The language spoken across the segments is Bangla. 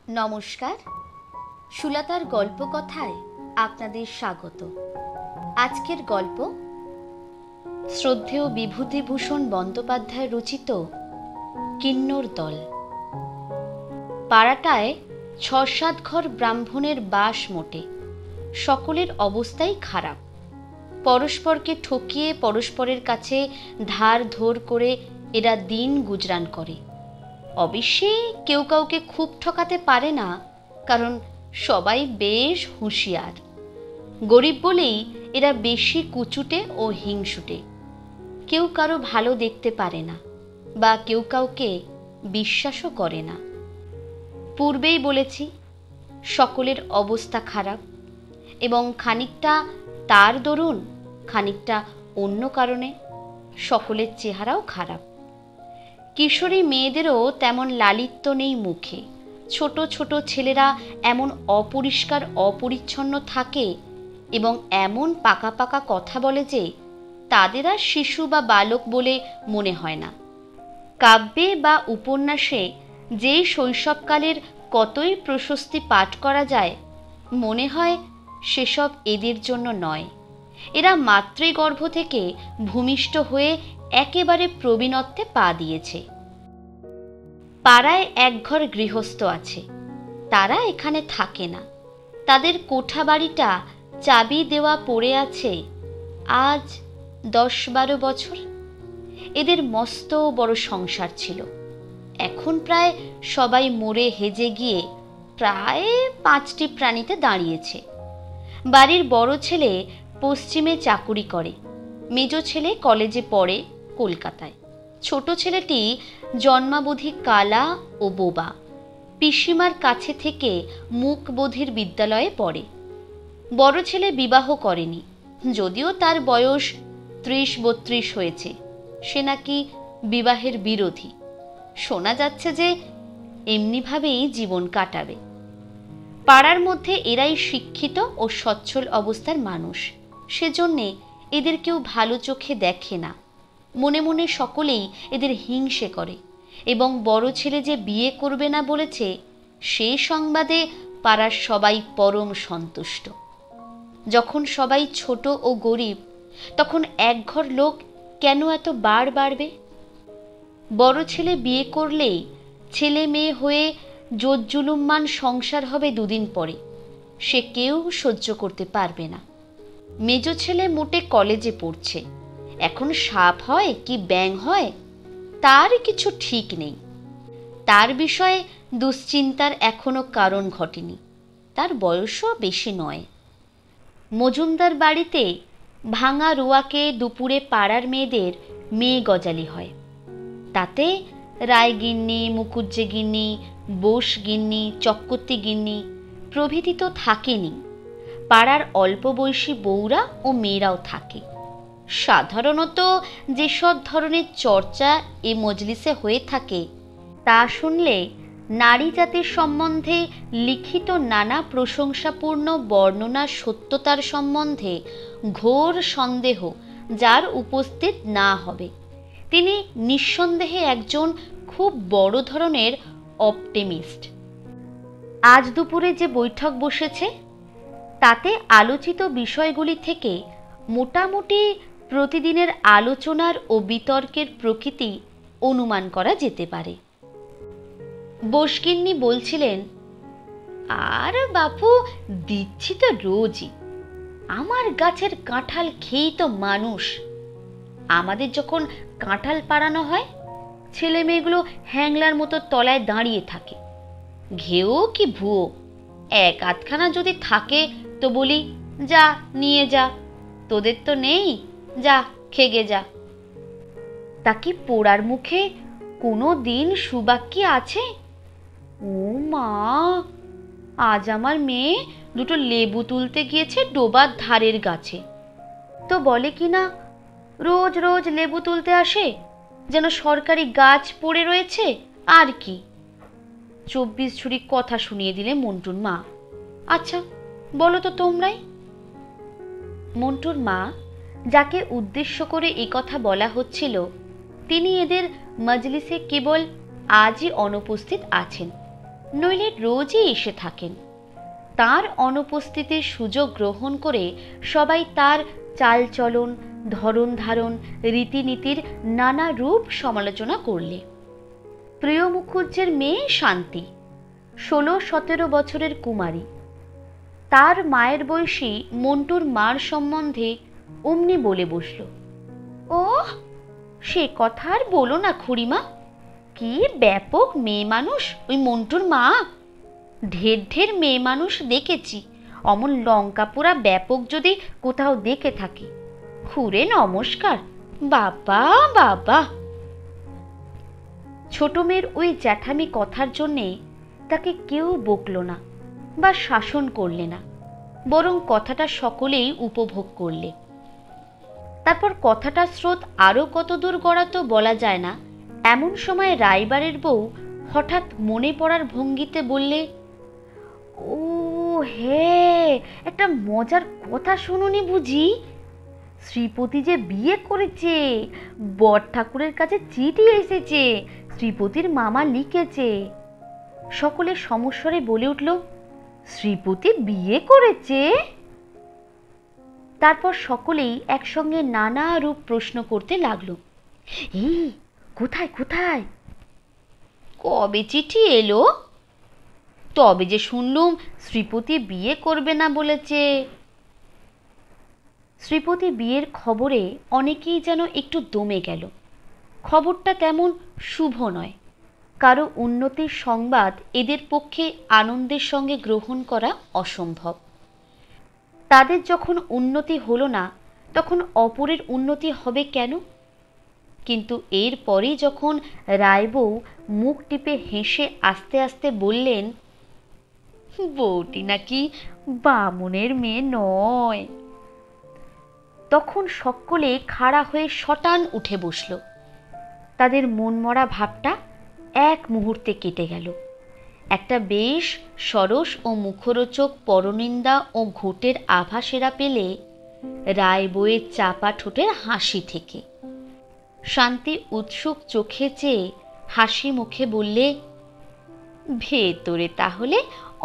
নমস্কার, সুলতার গল্প কথায় আপনাদের স্বাগত। আজকের গল্প শ্রদ্ধেয় বিভূতিভূষণ বন্দ্যোপাধ্যায় রচিত কিন্নর দল। পাড়াটায় ৬-৭ ঘর ব্রাহ্মণের বাস মোটে। সকলের অবস্থাই খারাপ। পরস্পরকে ঠকিয়ে পরস্পরের কাছে ধার ধোর করে এরা দিন গুজরান করে। অবশ্যই কেউ কাউকে খুব ঠকাতে পারে না, কারণ সবাই বেশ হুঁশিয়ার। গরিব বলেই এরা বেশি কুচুটে ও হিংসুটে। কেউ কারো ভালো দেখতে পারে না বা কেউ কাউকে বিশ্বাসও করে না। পূর্বেই বলেছি, সকলের অবস্থা খারাপ এবং খানিকটা তার দরুন, খানিকটা অন্য কারণে সকলের চেহারাও খারাপ। কিশোরী মেয়েদেরও তেমন লালিত্য নেই মুখে। ছোট ছোট ছেলেরা এমন অপরিষ্কার অপরিচ্ছন্ন থাকে এবং এমন পাকা পাকা কথা বলে যে তাদের আর শিশু বা বালক বলে মনে হয় না। কাব্যে বা উপন্যাসে যেই শৈশবকালের কতই প্রশস্তি পাঠ করা যায়, মনে হয় সেসব এদের জন্য নয়। এরা মাতৃগর্ভ থেকে ভূমিষ্ঠ হয়ে একেবারে প্রবীণত্বে পা দিয়েছে। পাড়ায় একঘর গৃহস্থ আছে, তারা এখানে থাকে না। তাদের কোঠা বাড়িটা চাবি দেওয়া পড়ে আছে আজ 10-12 বছর। এদের মস্ত বড় সংসার ছিল, এখন প্রায় সবাই মরে হেজে গিয়ে প্রায় 5টি প্রাণীতে দাঁড়িয়েছে। বাড়ির বড় ছেলে পশ্চিমে চাকুরি করে, মেজ ছেলে কলেজে পড়ে কলকাতায়, ছোট ছেলেটি জন্মাবধি কালা ও বোবা, পিসিমার কাছে থেকে মুকবধির বিদ্যালয়ে পড়ে। বড় ছেলে বিবাহ করেনি, যদিও তার বয়স 30-32 হয়েছে। সে নাকি বিবাহের বিরোধী। শোনা যাচ্ছে যে এমনিভাবেই জীবন কাটাবে। পাড়ার মধ্যে এরাই শিক্ষিত ও সচ্ছল অবস্থার মানুষ, সেজন্যে এদের কেউ ভালো চোখে দেখে না। মনে মনে সকলেই এদের হিংসে করে এবং বড় ছেলে যে বিয়ে করবে না বলেছে, সেই সংবাদে পাড়ার সবাই পরম সন্তুষ্ট। যখন সবাই ছোট ও গরিব, তখন একঘর লোক কেন এত বাড়বে? বড় ছেলে বিয়ে করলেই ছেলে মেয়ে হয়ে জোজ্জুলুম্মান সংসার হবে 2 দিন পরে, সে কেউ সহ্য করতে পারবে না। মেজ ছেলে মোটে কলেজে পড়ছে, এখন সাপ হয় কি ব্যাঙ হয় তার কিছু ঠিক নেই। তার বিষয়ে দুশ্চিন্তার এখনো কারণ ঘটেনি, তার বয়সও বেশি নয়। মজুমদার বাড়িতে ভাঙা রোয়াকে দুপুরে পাড়ার মেয়েদের মেয়ে গজালি হয়। তাতে রায়গিন্নি, মুকুজ্জে গিন্নি, বোস গিন্নি, চক্কতি গিন্নি প্রভৃতি তো থাকেনি, পাড়ার অল্প বয়সী বউরা ও মেয়েরাও থাকে। সাধারণত যেসব ধরনের চর্চা এ মজলিসে হয়ে থাকে, তা শুনলে নারী জাতির সম্বন্ধে লিখিত নানা প্রশংসাপূর্ণ বর্ণনার সত্যতার সম্বন্ধে ঘোর সন্দেহ যার উপস্থিত না হবে, তিনি নিঃসন্দেহে একজন খুব বড় ধরনের অপটিমিস্ট। আজ দুপুরে যে বৈঠক বসেছে, তাতে আলোচিত বিষয়গুলি থেকে মোটামুটি প্রতিদিনের আলোচনার ও বিতর্কের প্রকৃতি অনুমান করা যেতে পারে। বোসগিন্নি বলছিলেন, আর বাপু দিচ্ছি তো রোজই, আমার গাছের কাঁঠাল খেয়েই তো মানুষ। আমাদের যখন কাঁঠাল পাড়ানো হয়, ছেলে মেয়েগুলো হ্যাংলার মতো তলায় দাঁড়িয়ে থাকে। ঘেও কি ভুয়ো, 1-8খানা যদি থাকে তো বলি, যা নিয়ে যা, তোদের তো নেই, যা খেগে যা। তা কি পোড়ার মুখে কোনো দিন সুবাক্যি আছে? ও মা, আজ আমার মেয়ে 2টো লেবু তুলতে গিয়েছে ডোবার ধারের গাছে, তো বলে কিনা রোজ রোজ লেবু তুলতে আসে, যেন সরকারি গাছ পড়ে রয়েছে আর কি। 24 ঝুড়ি কথা শুনিয়ে দিলে মন্টুর মা। আচ্ছা বলো তো তোমরাই। মন্টুর মা, যাকে উদ্দেশ্য করে এই কথা বলা হচ্ছিল, তিনি এদের মজলিসে কেবল আজই অনুপস্থিত আছেন। নইলে রোজই এসে থাকেন। তার অনুপস্থিতির সুযোগ গ্রহণ করে সবাই তার চালচলন, ধরন ধারণ, রীতিনীতির নানা রূপ সমালোচনা করলে। প্রিয় মুখুজ্জের মেয়ে শান্তি 16-17 বছরের কুমারী। তার মায়ের বয়সী মন্টুর মার সম্বন্ধে অমনি বলে বসল, ও সে কথা আর বলো না খুড়িমা, কি ব্যাপক মেয়ে মানুষ ওই মন্টুর মা। ঢের ঢের মেয়ে মানুষ দেখেছি, অমন লঙ্কা পোড়া ব্যাপক যদি কোথাও দেখে থাকি, খুড়ে নমস্কার, বাবা বাবা। ছোট মেয়ের ওই জ্যাঠামি কথার জন্যে তাকে কেউ বকল না বা শাসন করলে না, বরং কথাটা সকলেই উপভোগ করলে। তারপর কথাটার স্রোত আরও কত দূর গড়াতো বলা যায় না। এমন সময় রায়বাড়ির বউ হঠাৎ মনে পড়ার ভঙ্গিতে বললে, ও হ্যাঁ, একটা মজার কথা শুনুনি বুঝি? শ্রীপতি যে বিয়ে করেছে, বর ঠাকুরের কাছে চিঠি এসেছে, শ্রীপতির মামা লিখেছে। সকলে সমস্বরে বলে উঠল, শ্রীপতি বিয়ে করেছে? তারপর সকলেই একসঙ্গে নানা রূপ প্রশ্ন করতে লাগলো, এই কোথায় কোথায়? কবে চিঠি এলো? তবে যে শুনলুম শ্রীপতি বিয়ে করবে না বলেছে। শ্রীপতি বিয়ের খবরে অনেকেই যেন একটু দমে গেল। খবরটা তেমন শুভ নয়। কারো উন্নতির সংবাদ এদের পক্ষে আনন্দের সঙ্গে গ্রহণ করা অসম্ভব। তাদের যখন উন্নতি হলো না, তখন অপরের উন্নতি হবে কেন? কিন্তু এরপরেই যখন রায়বউ মুখ টিপে হেসে আস্তে আস্তে বললেন, বউটি নাকি বামুনের মেয়ে নয়, তখন সকলে খাড়া হয়ে শটান উঠে বসল। তাদের মনমরা ভাবটা এক মুহূর্তে কেটে গেল। একটা বেশ সরস ও মুখরোচক পরনিন্দা ও ঘোটের আভাস এরা পেলে রায়বউয়ের চাপা ঠোঁটের হাসি থেকে। শান্তি উৎসুক চোখে চেয়ে হাসি মুখে বললে, ভেতরে তাহলে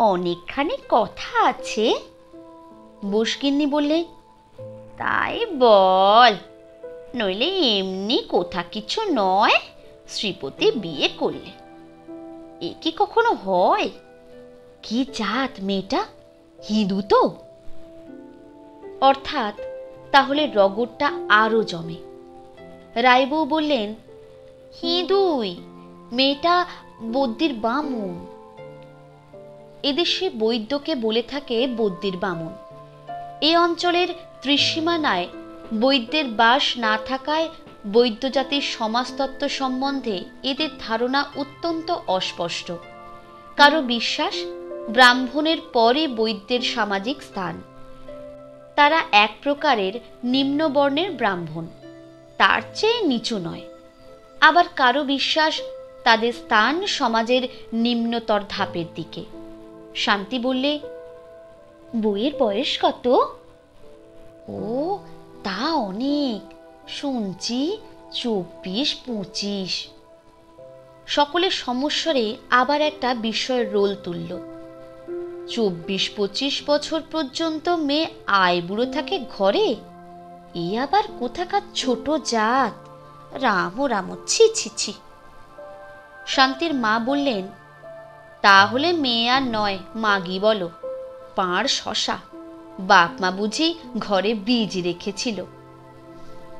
অনেকখানি কথা আছে? বসগিন্নি বললে, তাই বল, নইলে এমনি কোথা কিছু নয়, শ্রীপতি বিয়ে করলে। এ কি কখনো হয়? কি জাত মেয়েটা, হিঁদু তো? অর্থাৎ তাহলে রগরটা আরো জমে। রায়বউ বললেন, হিঁদুই, মেয়েটা বদ্যির বামুন। এদেশে বৈদ্যকে বলে থাকে বদ্যির বামুন। এ অঞ্চলের ত্রিসীমানায় বৈদ্যের বাস না থাকায় বৈদ্য জাতির সমাজতত্ত্ব সম্বন্ধে এদের ধারণা অত্যন্ত অস্পষ্ট। কারো বিশ্বাস ব্রাহ্মণের পরে বৈদ্যের সামাজিক স্থান। তারা এক প্রকারের নিম্নবর্ণের ব্রাহ্মণ, তার চেয়ে নিচু নয়। আবার কারো বিশ্বাস তাদের স্থান সমাজের নিম্নতর ধাপের দিকে। শান্তি বললে, বইয়ের বয়স কত? ও তা অনেক, শুনছি 24-25। সকলে সমস্বরে আবার একটা বিষয়ের রোল তুলল। 24-25 বছর পর্যন্ত মেয়ে আইবুড়ো থাকে ঘরে, এ আবার কোথাকার ছোট জাত, রাম রাম, ছি ছি ছি। শান্তির মা বললেন, তাহলে মেয়ে আর নয়, মাগি বলো, পাঁড় শশা। বাপ মা বুঝি ঘরে বীজ রেখেছিল।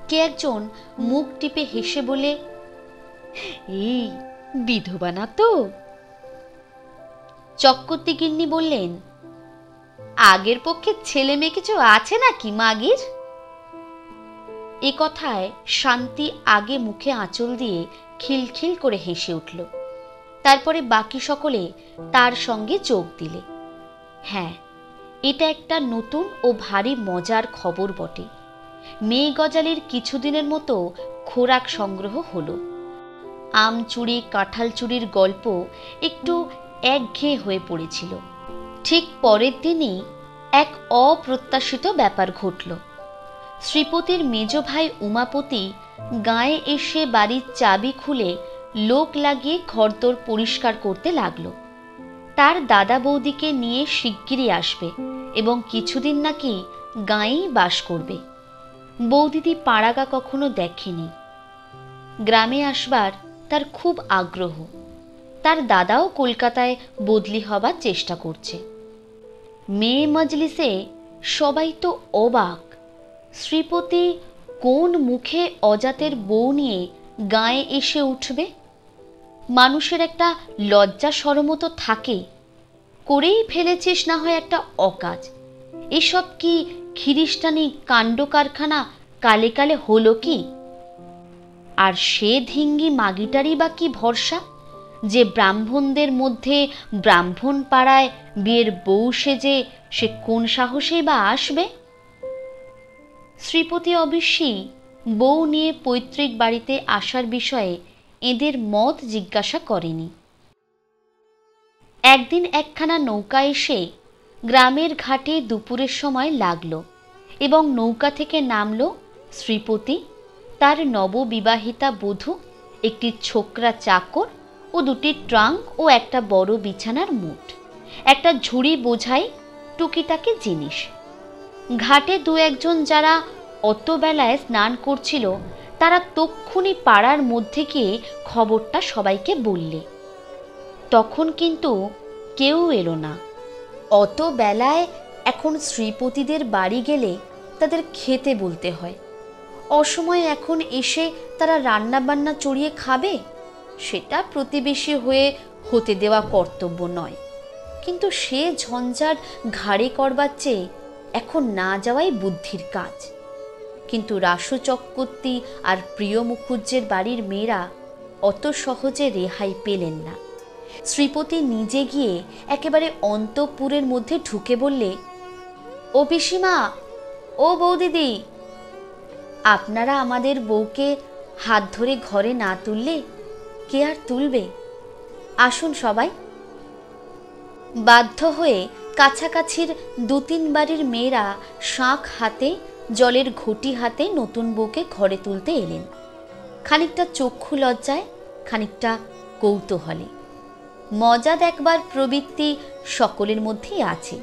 কে একজন মুখ টিপে হেসে বলে, এই বিধবা না তো? চক্রবর্তী গিন্নি বললেন, আগের পক্ষে ছেলে মেয়ে কিছু আছে নাকি মাগির? এ কথায় শান্তি আগে মুখে আঁচল দিয়ে খিলখিল করে হেসে উঠল। তারপরে বাকি সকলে তার সঙ্গে যোগ দিলে। হ্যাঁ, এটা একটা নতুন ও ভারী মজার খবর বটে। মেয়ে গজালির কিছুদিনের মতো খোরাক সংগ্রহ হলো। আম চুরি, কাঁঠাল চুরির গল্প একটু একঘেয়ে হয়ে পড়েছিল। ঠিক পরের দিনই এক অপ্রত্যাশিত ব্যাপার ঘটল। শ্রীপতির মেজ ভাই উমাপতি গায়ে এসে বাড়ির চাবি খুলে লোক লাগিয়ে ঘরদোর পরিষ্কার করতে লাগলো। তার দাদা বৌদিকে নিয়ে শিগগিরই আসবে এবং কিছুদিন নাকি গাঁয়েই বাস করবে। বৌদিদি পাড়াগা কখনো দেখেনি। গ্রামে আসবার তার খুব আগ্রহ। তার দাদাও কলকাতায় বদলি হবার চেষ্টা করছে। মেয়ে মজলিসে সবাই তো অবাক। শ্রীপতি কোন মুখে অজাতের বউ নিয়ে গাঁয়ে এসে উঠবে? মানুষের একটা লজ্জা শরমও তো থাকে। করেই ফেলেছিস না হয় একটা অকাজ। এসব কি খিরিস্টানি কাণ্ড কারখানা কালে কালে হলো কি? আর সে ধিঙ্গি মাগিটারই বা কি ভরসা যে ব্রাহ্মণদের মধ্যে ব্রাহ্মণ পাড়ায় বিয়ের বউ সেজে সে কোন সাহসেই বা আসবে? শ্রীপতি অবশ্যই বউ নিয়ে পৈতৃক বাড়িতে আসার বিষয়ে এদের মত জিজ্ঞাসা করেনি। একদিন একখানা নৌকা এসে গ্রামের ঘাটে দুপুরের সময় লাগলো এবং নৌকা থেকে নামলো শ্রীপতি, তার নববিবাহিতা বধূ, একটি ছোকরা চাকর ও দুটি ট্রাঙ্ক ও একটা বড় বিছানার মুঠ, একটা ঝুড়ি বোঝাই টুকিটাকি জিনিস। ঘাটে দু একজন যারা অত বেলায় স্নান করছিল তারা তক্ষুনি পাড়ার মধ্যে গিয়ে খবরটা সবাইকে বললে। তখন কিন্তু কেউ এলো না। অত বেলায় এখন শ্রীপতিদের বাড়ি গেলে তাদের খেতে বলতে হয়। অসময়ে এখন এসে তারা রান্না বান্না চড়িয়ে খাবে, সেটা প্রতিবেশী হয়ে হতে দেওয়া কর্তব্য নয়। কিন্তু সে ঝঞ্ঝাট ঘাড়ে করবার চেয়ে এখন না যাওয়াই বুদ্ধির কাজ। কিন্তু রাসু চক্রবর্তী আর প্রিয় মুখুজ্জের বাড়ির মেয়েরা অত সহজে রেহাই পেলেন না। শ্রীপতি নিজে গিয়ে একেবারে অন্তঃপুরের মধ্যে ঢুকে বললে, ও পিসিমা, ও বৌদিদি, আপনারা আমাদের বউকে হাত ধরে ঘরে না তুললে কে আর তুলবে? আসুন সবাই। বাধ্য হয়ে কাছাকাছির দু তিন বাড়ির মেয়েরা শাঁখ হাতে, জলের ঘটি হাতে নতুন বউকে ঘরে তুলতে এলেন। খানিকটা চক্ষু লজ্জায়, খানিকটা কৌতূহলে। মজা দেখবার প্রবৃত্তি সকলের মধ্যেই আছে।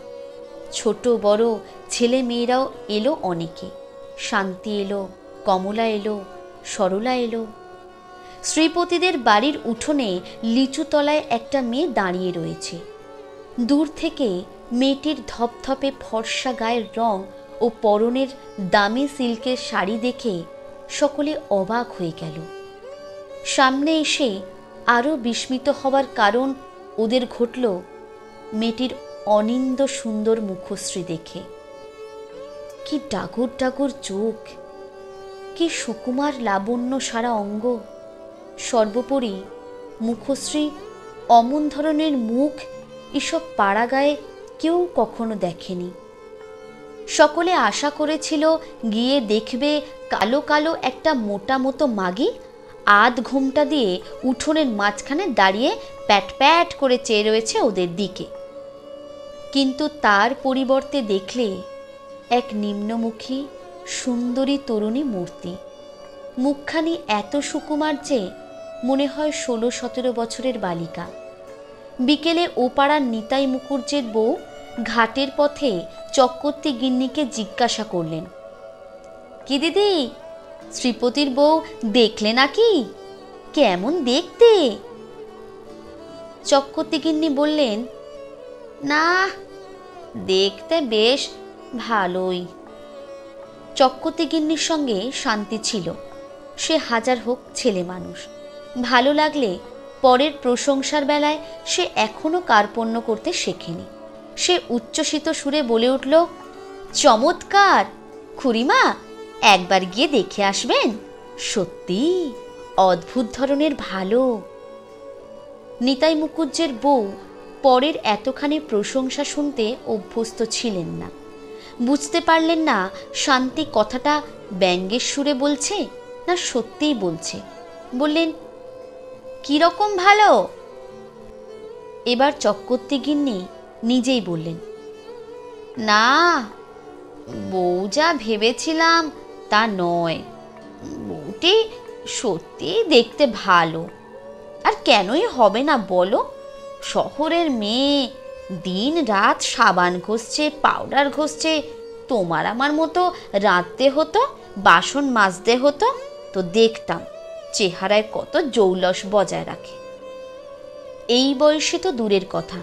ছোট বড় ছেলে মেয়েরাও এলো অনেকে। শান্তি এলো, কমলা এলো, সরলা এলো। শ্রীপতিদের বাড়ির উঠোনে লিচু তলায় একটা মেয়ে দাঁড়িয়ে রয়েছে। দূর থেকে মেয়েটির ধপধপে ফর্সা গায়ের রং ও পরনের দামি সিল্কের শাড়ি দেখে সকলে অবাক হয়ে গেল। সামনে এসে আরও বিস্মিত হবার কারণ ওদের ঘটল মেয়েটির অনিন্দ সুন্দর মুখশ্রী দেখে। কি ডাগর ডাগর চোখ, কি সুকুমার লাবণ্য সারা অঙ্গ, সর্বোপরি মুখশ্রী অমন ধরনের মুখ এসব পাড়া গায়ে কেউ কখনো দেখেনি। সকলে আশা করেছিল গিয়ে দেখবে কালো কালো একটা মোটা মতো মাগি আধ ঘুমটা দিয়ে উঠোনের মাঝখানে দাঁড়িয়ে প্যাট প্যাট করে চেয়ে রয়েছে ওদের দিকে। কিন্তু তার পরিবর্তে দেখলে এক নিম্নমুখী সুন্দরী তরুণী মূর্তি। মুখখানি এত সুকুমার যে মনে হয় 16-17 বছরের বালিকা। বিকেলে ওপাড়ার নিতাই মুখুজ্জের বউ ঘাটের পথে চক্রবর্তী গিন্নিকে জিজ্ঞাসা করলেন, কি দিদি, শ্রীপতির বউ দেখলে নাকি? কেমন দেখতে? চক্রবর্তী গিন্নি বললেন, না, দেখতে বেশ ভালোই। চক্রবর্তী গিন্নির সঙ্গে শান্তি ছিল। সে হাজার হোক ছেলে মানুষ, ভালো লাগলে পরের প্রশংসার বেলায় সে এখনো কার্পণ্য করতে শেখেনি। সে উচ্ছ্বসিত সুরে বলে উঠল, চমৎকার খুড়িমা, একবার গিয়ে দেখে আসবেন, সত্যি অদ্ভুত ধরনের ভালো। নিতাই মুখুজ্জের বউ পরের এতখানি প্রশংসা শুনতে অভ্যস্ত ছিলেন না। বুঝতে পারলেন না শান্তি কথাটা ব্যঙ্গের সুরে বলছে না সত্যিই বলছে। বললেন, কিরকম ভালো? এবার চক্রবর্তী গিন্নি নিজেই বললেন, না, বউ যা ভেবেছিলাম তা নয়, বউটি সত্যি দেখতে ভালো। আর কেনই হবে না বলো, শহরের মেয়ে, দিন রাত সাবান ঘষছে, পাউডার ঘষছে, তোমার আমার মতো রাঁধতে হতো, বাসন মাজতে হতো, তো দেখতাম চেহারায় কত জৌলস বজায় রাখে। এই বয়সে তো দূরের কথা,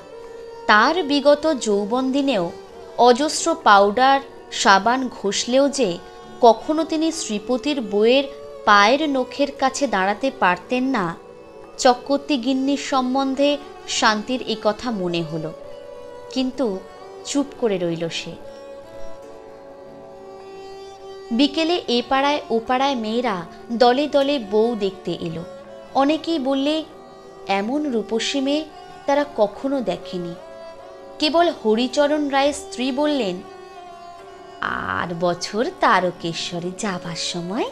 তার বিগত যৌবন দিনেও অজস্র পাউডার সাবান ঘষলেও যে কখনো তিনি শ্রীপতির বউয়ের পায়ের নখের কাছে দাঁড়াতে পারতেন না, চক্রবর্তী গিন্নির সম্বন্ধে শান্তির এ কথা মনে হলো, কিন্তু চুপ করে রইল সে। বিকেলে এ পাড়ায় ও পাড়ায় মেয়েরা দলে দলে বউ দেখতে এলো। অনেকেই বললে এমন রূপসী মেয়ে তারা কখনো দেখেনি। কেবল হরিচরণ রায়ের স্ত্রী বললেন, 8 বছর তারকেশ্বরে যাবার সময়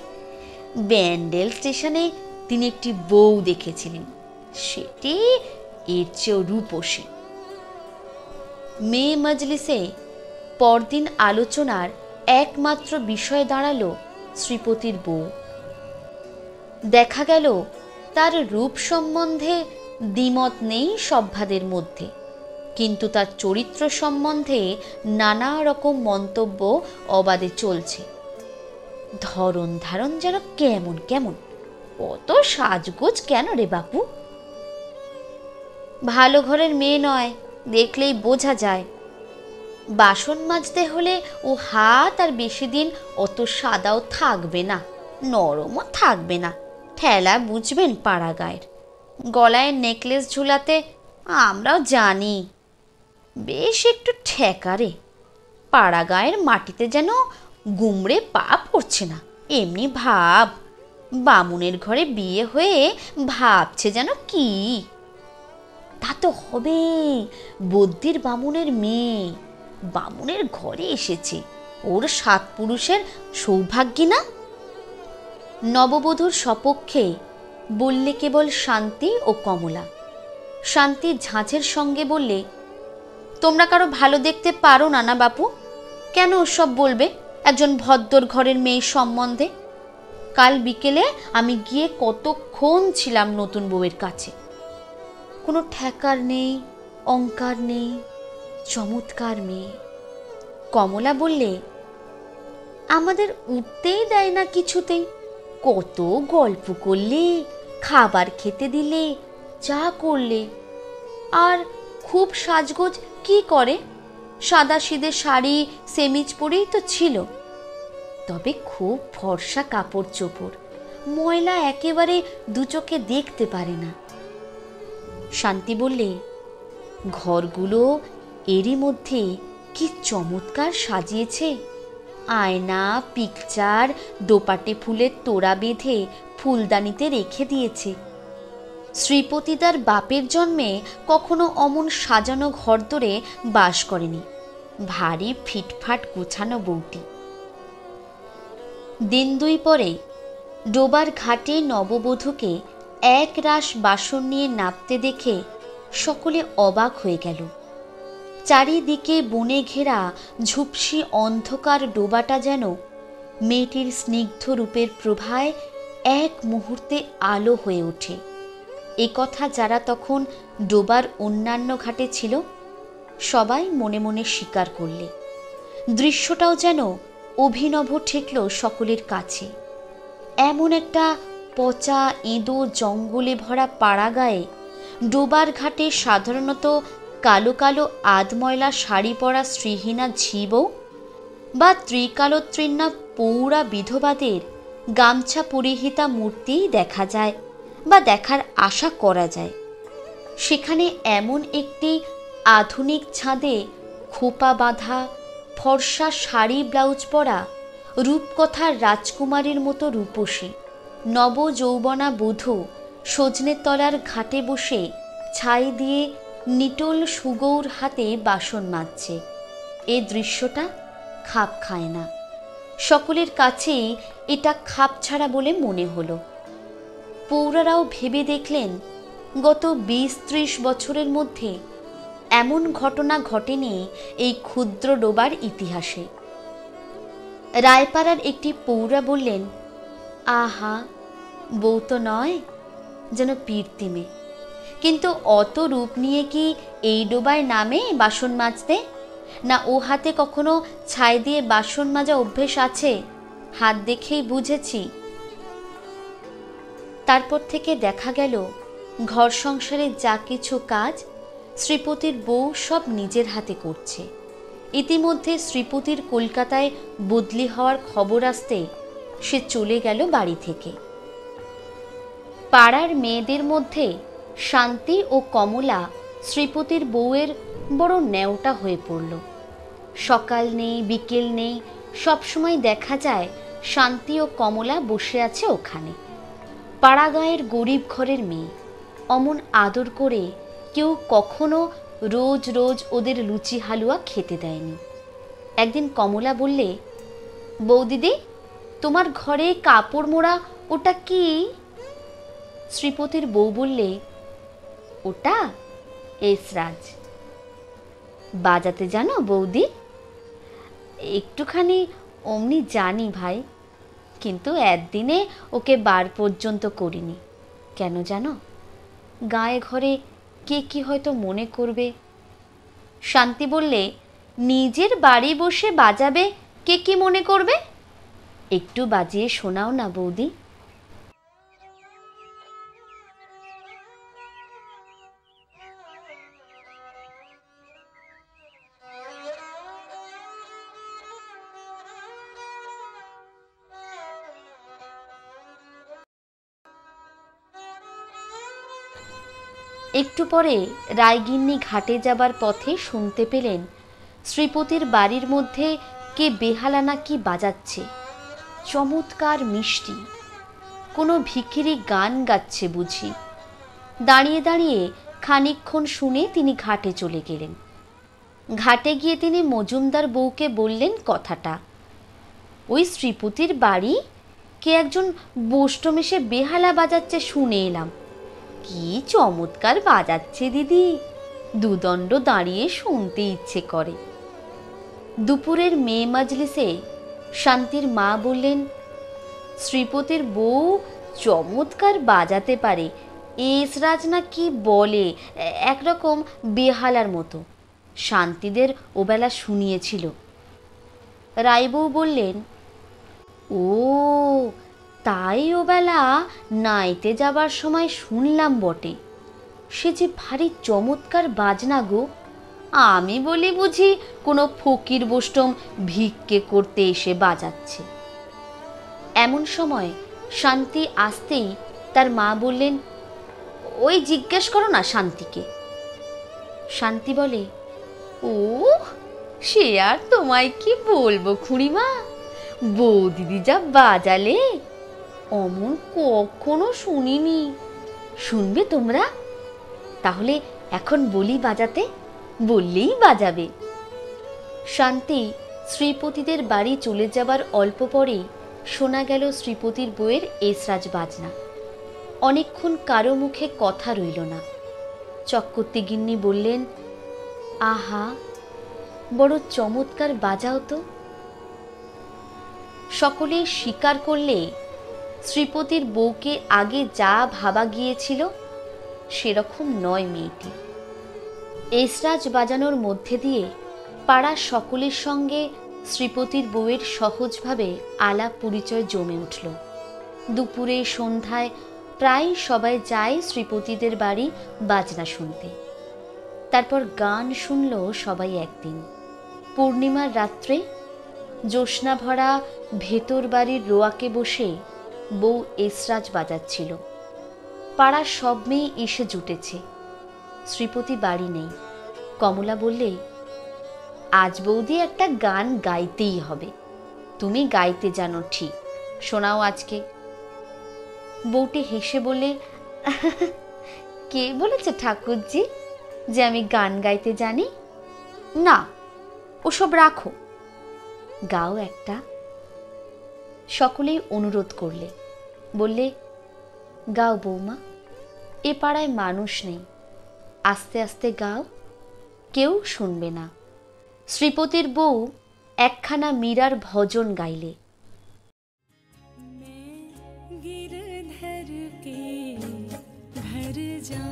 ব্যান্ডেল স্টেশনে তিনি একটি বউ দেখেছিলেন, সেটি এর চেয়েও রূপসী। মেয়ে মজলিসে পরদিন আলোচনার একমাত্র বিষয় দাঁড়ালো শ্রীপতির বউ। দেখা গেল তার রূপ সম্বন্ধে দ্বিমত নেই সভ্যাদের মধ্যে, কিন্তু তার চরিত্র সম্বন্ধে নানা রকম মন্তব্য অবাধে চলছে। ধরন ধারণ যেন কেমন কেমন, অত সাজগোজ কেন রে বাপু? ভালো ঘরের মেয়ে নয়, দেখলেই বোঝা যায়। বাসন মাজতে হলে ও হাত আর বেশি দিন অত সাদাও থাকবে না, নরমও থাকবে না, ঠেলা বুঝবেন পাড়া গায়ের। গলায় নেকলেস ঝুলাতে আমরাও জানি, বেশ একটু ঠেকারে, পাড়া গায়ের মাটিতে যেন গুমড়ে পা পড়ছে না, এমনি ভাব। বামুনের ঘরে বিয়ে হয়ে ভাবছে যেন কি। তা তো হবে, বদ্যির বামুনের মেয়ে, বামুনের ঘরে এসেছে, ওর 7 পুরুষের সৌভাগ্যী না? নববধূর সপক্ষে বললে কেবল শান্তি ও কমলা। শান্তি ঝাঁঝের সঙ্গে বললে, তোমরা কারো ভালো দেখতে পারো না না বাপু? কেন ওসব বলবে একজন ভদ্র ঘরের মেয়ের সম্বন্ধে? কাল বিকেলে আমি গিয়ে কতক্ষণ ছিলাম নতুন বউয়ের কাছে, কোনো ঠেকার নেই, অঙ্কার নেই, চমৎকার মেয়ে। কমলা বললে, আমাদের উঠতেই দেয় না কিছুতেই, কত গল্প করলে, খাবার খেতে দিলে, চা করলে, আর খুব সাজগোজ কি করে, সাদা সিধে শাড়ি সেমিজ পরেই তো ছিল, তবে খুব ফর্সা কাপড় চোপড়, ময়লা একেবারে দু চোখে দেখতে পারে না। শান্তি বললে, ঘরগুলো এরই মধ্যে কি চমৎকার সাজিয়েছে, আয়না, পিকচার, দোপাটে ফুলের তোড়া বেঁধে ফুলদানিতে রেখে দিয়েছে। শ্রীপতিদার বাপের জন্মে কখনো অমন সাজানো ঘরদোরে বাস করেনি, ভারী ফিটফাট গোছানো বউটি। দিন 2 পরে ডোবার ঘাটে নববধূকে এক রাশ বাসন নিয়ে নামতে দেখে সকলে অবাক হয়ে গেল। চারিদিকে বনে ঘেরা ঝুপসি অন্ধকার ডোবাটা যেন মেয়েটির স্নিগ্ধ রূপের প্রভায় এক মুহূর্তে আলো হয়ে ওঠে। এ কথা যারা তখন ডোবার অন্যান্য ঘাটে ছিল সবাই মনে মনে স্বীকার করলে। দৃশ্যটাও যেন অভিনব ঠেকল সকলের কাছে। এমন একটা পচা এঁদো জঙ্গলে ভরা পাড়া গায়ে ডোবার ঘাটে সাধারণত কালো কালো আধময়লা শাড়ি পরা শ্রীহীনা ঝিবৌ বা ত্রিকালোত্তীর্ণা পৌরা বিধবাদের গামছা পরিহিতা মূর্তিই দেখা যায় বা দেখার আশা করা যায়। সেখানে এমন একটি আধুনিক ছাদে খোপা বাঁধা ফর্সা শাড়ি ব্লাউজ পরা রূপকথার রাজকুমারীর মতো রূপসী নবযৌবনা বধূ সজনে তলার ঘাটে বসে ছাই দিয়ে নিটোল সুগৌর হাতে বাসন মাজছে। এ দৃশ্যটা খাপ খায় না, সকলের কাছেই এটা খাপ ছাড়া বলে মনে হলো। পৌরারাও ভেবে দেখলেন গত 20-30 বছরের মধ্যে এমন ঘটনা ঘটেনি এই ক্ষুদ্র ডোবার ইতিহাসে। রায়পাড়ার একটি পৌরা বললেন, আহা, বউ তো নয়, যেন পীরতি মেয়ে, কিন্তু অত রূপ নিয়ে কি এই ডোবায় নামে বাসন মাজতে? না ও হাতে কখনো ছাই দিয়ে বাসন মাজা অভ্যেস আছে? হাত দেখেই বুঝেছি। তারপর থেকে দেখা গেল ঘর সংসারে যা কিছু কাজ শ্রীপতির বউ সব নিজের হাতে করছে। ইতিমধ্যে শ্রীপতির কলকাতায় বদলি হওয়ার খবর আসতে সে চলে গেল বাড়ি থেকে। পাড়ার মেয়েদের মধ্যে শান্তি ও কমলা শ্রীপতির বউয়ের বড় ন্যাওটা হয়ে পড়ল। সকাল নেই বিকেল নেই, সবসময় দেখা যায় শান্তি ও কমলা বসে আছে ওখানে। পাড়াগাঁয়ের গরিব ঘরের মেয়ে, অমন আদর করে কেউ কখনো রোজ রোজ ওদের লুচি হালুয়া খেতে দেয়নি। একদিন কমলা বললে, বৌদিদি, তোমার ঘরে কাপড় মোড়া ওটা কি? শ্রীপতির বউ বললে, ওটা এসরাজ। বাজাতে জানো বৌদি? একটুখানি অমনি জানি ভাই, কিন্তু একদিনে ওকে বার পর্যন্ত করিনি। কেন জানো? গায়ে ঘরে কে কি হয়তো মনে করবে। শান্তি বললে, নিজের বাড়ি বসে বাজাবে, কে কি মনে করবে? একটু বাজিয়ে শোনাও না বৌদি। একটু পরে রায়গিন্নি ঘাটে যাবার পথে শুনতে পেলেন শ্রীপতির বাড়ির মধ্যে কে বেহালা না কি বাজাচ্ছে, চমৎকার মিষ্টি। কোনো ভিখিরি গান গাচ্ছে বুঝি। দাঁড়িয়ে দাঁড়িয়ে খানিকক্ষণ শুনে তিনি ঘাটে চলে গেলেন। ঘাটে গিয়ে তিনি মজুমদার বউকে বললেন কথাটা, ওই শ্রীপতির বাড়ি কে একজন বোষ্টম এসে বেহালা বাজাচ্ছে শুনে এলাম। কি চমৎকার বাজাচ্ছে দিদি, দুদণ্ড দাঁড়িয়ে শুনতে ইচ্ছে করে। দুপুরের মেয়ে মাজলিসে শান্তির মা বললেন, শ্রীপতির বউ চমৎকার বাজাতে পারে, এসরাজ না কি বলে, একরকম বেহালার মতো। শান্তিদের ওবেলা শুনিয়েছিল। রায়বউ বললেন, ও তাই ওবেলা নাইতে যাবার সময় শুনলাম বটে, সে যে ভারী চমৎকার বাজনা গো। আমি বলি বুঝি কোনো ফকির বোষ্টম ভিক্ষে করতে এসে বাজাচ্ছে। এমন সময় শান্তি আসতেই তার মা বললেন, ওই জিজ্ঞেস করো না শান্তিকে। শান্তি বলে, ও সে আর তোমায় কি বলবো খুড়িমা, বৌদিদি যা বাজালে অমন কখনো শুনিনি। শুনবে তোমরা? তাহলে এখন বলি বাজাতে, বললেই বাজাবে। শান্তি শ্রীপতিদের বাড়ি চলে যাবার অল্প পরেই শোনা গেল শ্রীপতির বউয়ের এসরাজ বাজনা। অনেকক্ষণ কারো মুখে কথা রইল না। চক্রবর্তী গিন্নি বললেন, আহা, বড় চমৎকার বাজাও তো। সকলে স্বীকার করলে শ্রীপতির বউকে আগে যা ভাবা গিয়েছিল সেরকম নয় মেয়েটি। এসরাজ বাজানোর মধ্যে দিয়ে পাড়ার সকলের সঙ্গে শ্রীপতির বউয়ের সহজভাবে আলাপ পরিচয় জমে উঠল। দুপুরে সন্ধ্যায় প্রায় সবাই যায় শ্রীপতিদের বাড়ি বাজনা শুনতে। তারপর গান শুনল সবাই একদিন। পূর্ণিমার রাত্রে জ্যোৎস্না ভরা ভেতর বাড়ির রোয়াকে বসে বউ এসরাজ বাজাচ্ছিল। পাড়ার সব মেয়ে এসে জুটেছে। শ্রীপতি বাড়ি নেই। কমলা বললে, আজ বৌদি একটা গান গাইতেই হবে, তুমি গাইতে জানো ঠিক, শোনাও আজকে। বউটি হেসে বলে, কে বলেছে ঠাকুরজি যে আমি গান গাইতে জানি? না, ওসব রাখো, গাও একটা। সকলেই অনুরোধ করলে, বললে, গাও বৌমা, এ পাড়ায় মানুষ নেই, আস্তে আস্তে গাও, কেউ শুনবে না। শ্রীপতির বউ একখানা মীরার ভজন গাইলে। गिरधर के घर जा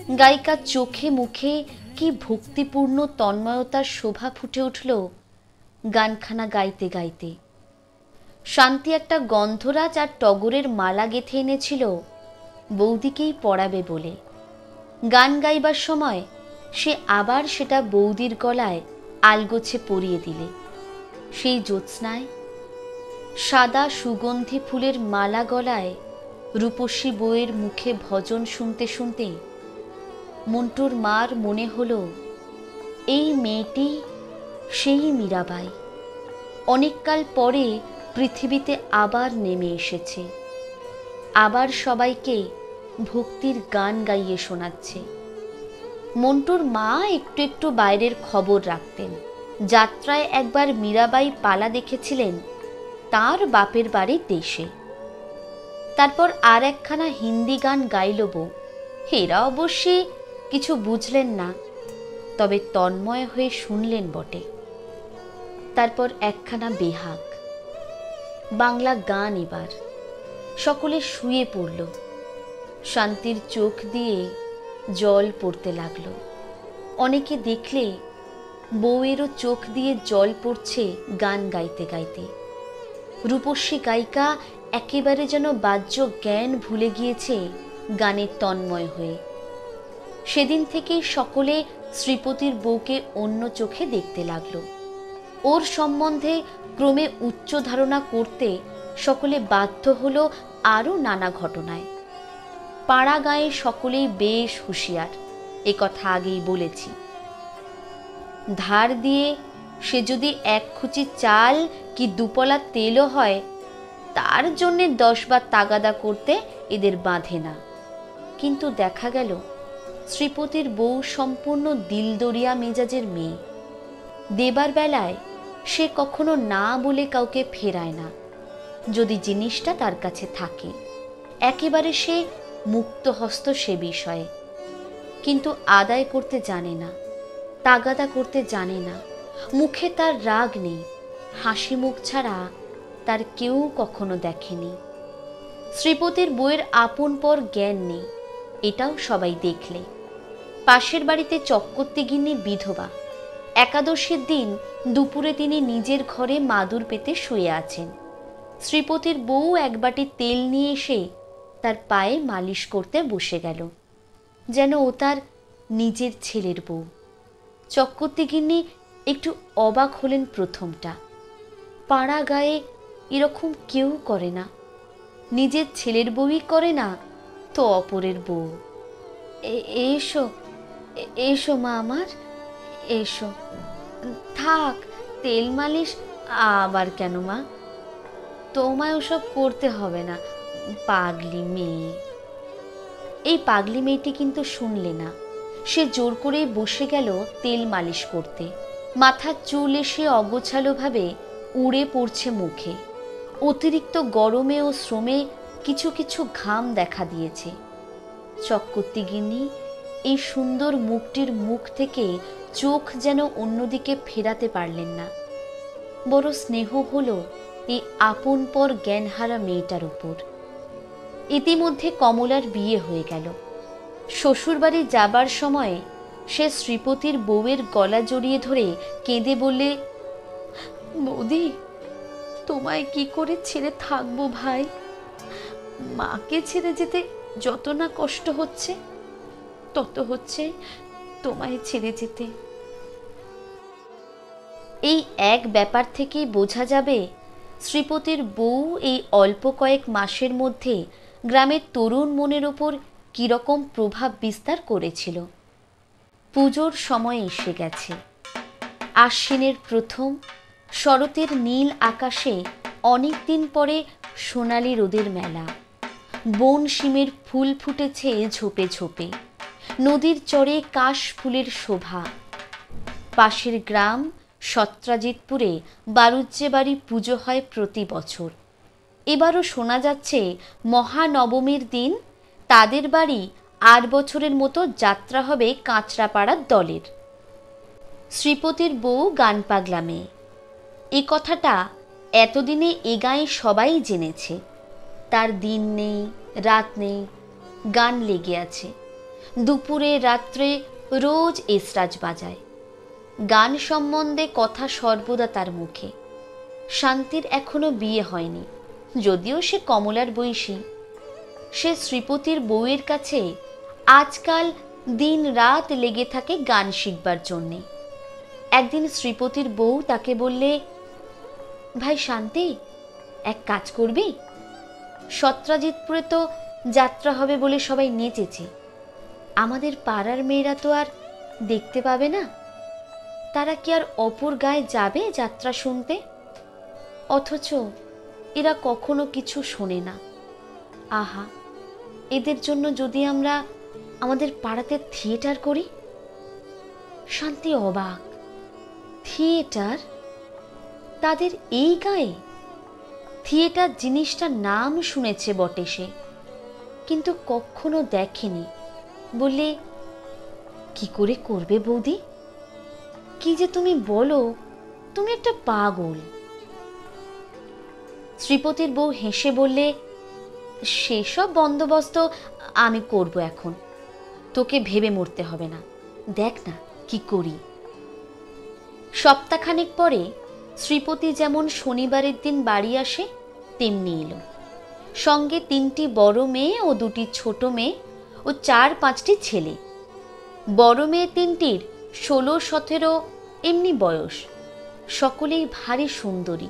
গায়িকার চোখে মুখে কি ভক্তিপূর্ণ তন্ময়তার শোভা ফুটে উঠল গানখানা গাইতে গাইতে। শান্তি একটা গন্ধরাজ আর টগরের মালা গেঁথে এনেছিল বৌদিকেই পরাবে বলে। গান গাইবার সময় সে আবার সেটা বৌদির গলায় আলগোছে পরিয়ে দিলে। সেই জ্যোৎস্নায় সাদা সুগন্ধি ফুলের মালা গলায় রূপসী বউয়ের মুখে ভজন শুনতে শুনতে মন্টুর মার মনে হলো এই মেয়েটি সেই মীরাবাই, অনেককাল পরে পৃথিবীতে আবার নেমে এসেছে, আবার সবাইকে ভক্তির গান গাইয়ে শোনাচ্ছে। মন্টুর মা একটু একটু বাইরের খবর রাখতেন। যাত্রায় একবার মীরাবাই পালা দেখেছিলেন তার বাপের বাড়ির দেশে। তারপর আর একখানা হিন্দি গান গাইল বউ। এরা অবশ্যই কিছু বুঝলেন না, তবে তন্ময় হয়ে শুনলেন বটে। তারপর একখানা বেহাগ বাংলা গান। এবার সকলে শুয়ে পড়ল। শান্তির চোখ দিয়ে জল পড়তে লাগলো। অনেকে দেখলে বউয়েরও চোখ দিয়ে জল পড়ছে গান গাইতে গাইতে। রূপসী গায়িকা একেবারে যেন বাহ্য জ্ঞান ভুলে গিয়েছে গানের তন্ময় হয়ে। সেদিন থেকেই সকলে শ্রীপতির বউকে অন্য চোখে দেখতে লাগলো। ওর সম্বন্ধে ক্রমে উচ্চ ধারণা করতে সকলে বাধ্য হলো আরও নানা ঘটনায়। পাড়া গাঁয়ে সকলেই বেশ হুঁশিয়ার, এ কথা আগেই বলেছি। ধার দিয়ে সে যদি এক খুচি চাল কি দুপলা তেলও হয়, তার জন্যে 10 বার তাগাদা করতে এদের বাঁধে না। কিন্তু দেখা গেল শ্রীপতির বউ সম্পূর্ণ দিলদরিয়া মেজাজের মেয়ে। দেবার বেলায় সে কখনো না বলে কাউকে ফেরায় না, যদি জিনিসটা তার কাছে থাকে। একেবারে সে মুক্ত হস্ত সে বিষয়ে। কিন্তু আদায় করতে জানে না, তাগাদা করতে জানে না। মুখে তার রাগ নেই, হাসি মুখ ছাড়া তার কেউ কখনো দেখেনি। শ্রীপতির বউয়ের আপন পর জ্ঞান নেই, এটাও সবাই দেখলে। পাশের বাড়িতে চক্করতি গিন্নি বিধবা। একাদশীর দিন দুপুরে তিনি নিজের ঘরে মাদুর পেতে শুয়ে আছেন। শ্রীপতির বউ এক বাটি তেল নিয়ে এসে তার পায়ে মালিশ করতে বসে গেল, যেন ও তার নিজের ছেলের বউ। চক্করতি গিন্নি একটু অবাক হলেন প্রথমটা। পাড়া গায়ে এরকম কেউ করে না, নিজের ছেলের বউই করে না তো অপরের বউ। এসো এসো মা আমার, এসো। থাক, তেল মালিশ আবার কেন মা? তোমায় ওসব করতে হবে না, পাগলি মেয়ে। এই পাগলি মেয়েটি কিন্তু শুনলে না। সে জোর করে বসে গেল তেল মালিশ করতে। মাথার চুল এসে অগোছালোভাবে উড়ে পড়ছে মুখে। অতিরিক্ত গরমে ও শ্রমে কিছু কিছু ঘাম দেখা দিয়েছে। চক্করতি গিন্নি এই সুন্দর মুখটির মুখ থেকে চোখ যেন অন্যদিকে ফেরাতে পারলেন না। বড় স্নেহ হলো এই আপন পর জ্ঞানহারা মেয়েটার উপর। ইতিমধ্যে কমলার বিয়ে হয়ে গেল। শ্বশুরবাড়ি যাবার সময় সে শ্রীপতির বউয়ের গলা জড়িয়ে ধরে কেঁদে বললে, বৌদি, তোমায় কি করে ছেড়ে থাকবো ভাই? মাকে ছেড়ে যেতে যত না কষ্ট হচ্ছে, তত হচ্ছে তোমায় ছেড়ে যেতে। এই এক ব্যাপার থেকেই বোঝা যাবে শ্রীপতির বউ এই অল্প কয়েক মাসের মধ্যে গ্রামের তরুণ মনের ওপর কিরকম প্রভাব বিস্তার করেছিল। পুজোর সময় এসে গেছে। আশ্বিনের প্রথম শরতের নীল আকাশে অনেক দিন পরে সোনালি রোদের মেলা। বন শিমের ফুল ফুটেছে ঝোপে ঝোপে। নদীর চরে কাশ ফুলের শোভা। পাশের গ্রাম সত্রাজিতপুরে বারুজ্জে বাড়ি পুজো হয় প্রতি বছর। এবারও শোনা যাচ্ছে মহানবমীর দিন তাদের বাড়ি 8 বছরের মতো যাত্রা হবে কাঁচরাপাড়ার দলের। শ্রীপতির বউ গান পাগলা মেয়ে, এ কথাটা এতদিনে এ গাঁয়ে সবাই জেনেছে। তার দিন নেই রাত নেই, গান লেগে আছে। দুপুরে রাত্রে রোজ এসরাজ বাজায়। গান সম্বন্ধে কথা সর্বদা তার মুখে। শান্তির এখনো বিয়ে হয়নি, যদিও সে কমলার বয়সী। সে শ্রীপতির বউয়ের কাছে আজকাল দিন রাত লেগে থাকে গান শিখবার জন্যে। একদিন শ্রীপতির বউ তাকে বললে, ভাই শান্তি, এক কাজ করবি? সত্রাজিৎপুরে তো যাত্রা হবে বলে সবাই নেচেছে, আমাদের পাড়ার মেয়েরা তো আর দেখতে পাবে না, তারা কি আর অপর গায়ে যাবে যাত্রা শুনতে? অথচ এরা কখনো কিছু শোনে না। আহা, এদের জন্য যদি আমরা আমাদের পাড়াতে থিয়েটার করি। শান্তি অবাক, থিয়েটার তাদের এই গায়ে? থিয়েটার জিনিসটার নাম শুনেছে বটে সে, কিন্তু কখনো দেখেনি। বললে, কি করে করবে বৌদি? কি যে তুমি বলো, তুমি একটা পাগল। শ্রীপতির বউ হেসে বললে, সেসব বন্দোবস্ত আমি করব এখন, তোকে ভেবে মরতে হবে না, দেখ না কি করি। সপ্তাহখানেক পরে শ্রীপতি যেমন শনিবারের দিন বাড়ি আসে তেমনি এলো। সঙ্গে 3টি বড় মেয়ে ও 2টি ছোট মেয়ে ও 4-5টি ছেলে। বড় মেয়ে 3টির 16-17 এমনি বয়স, সকলেই ভারী সুন্দরী।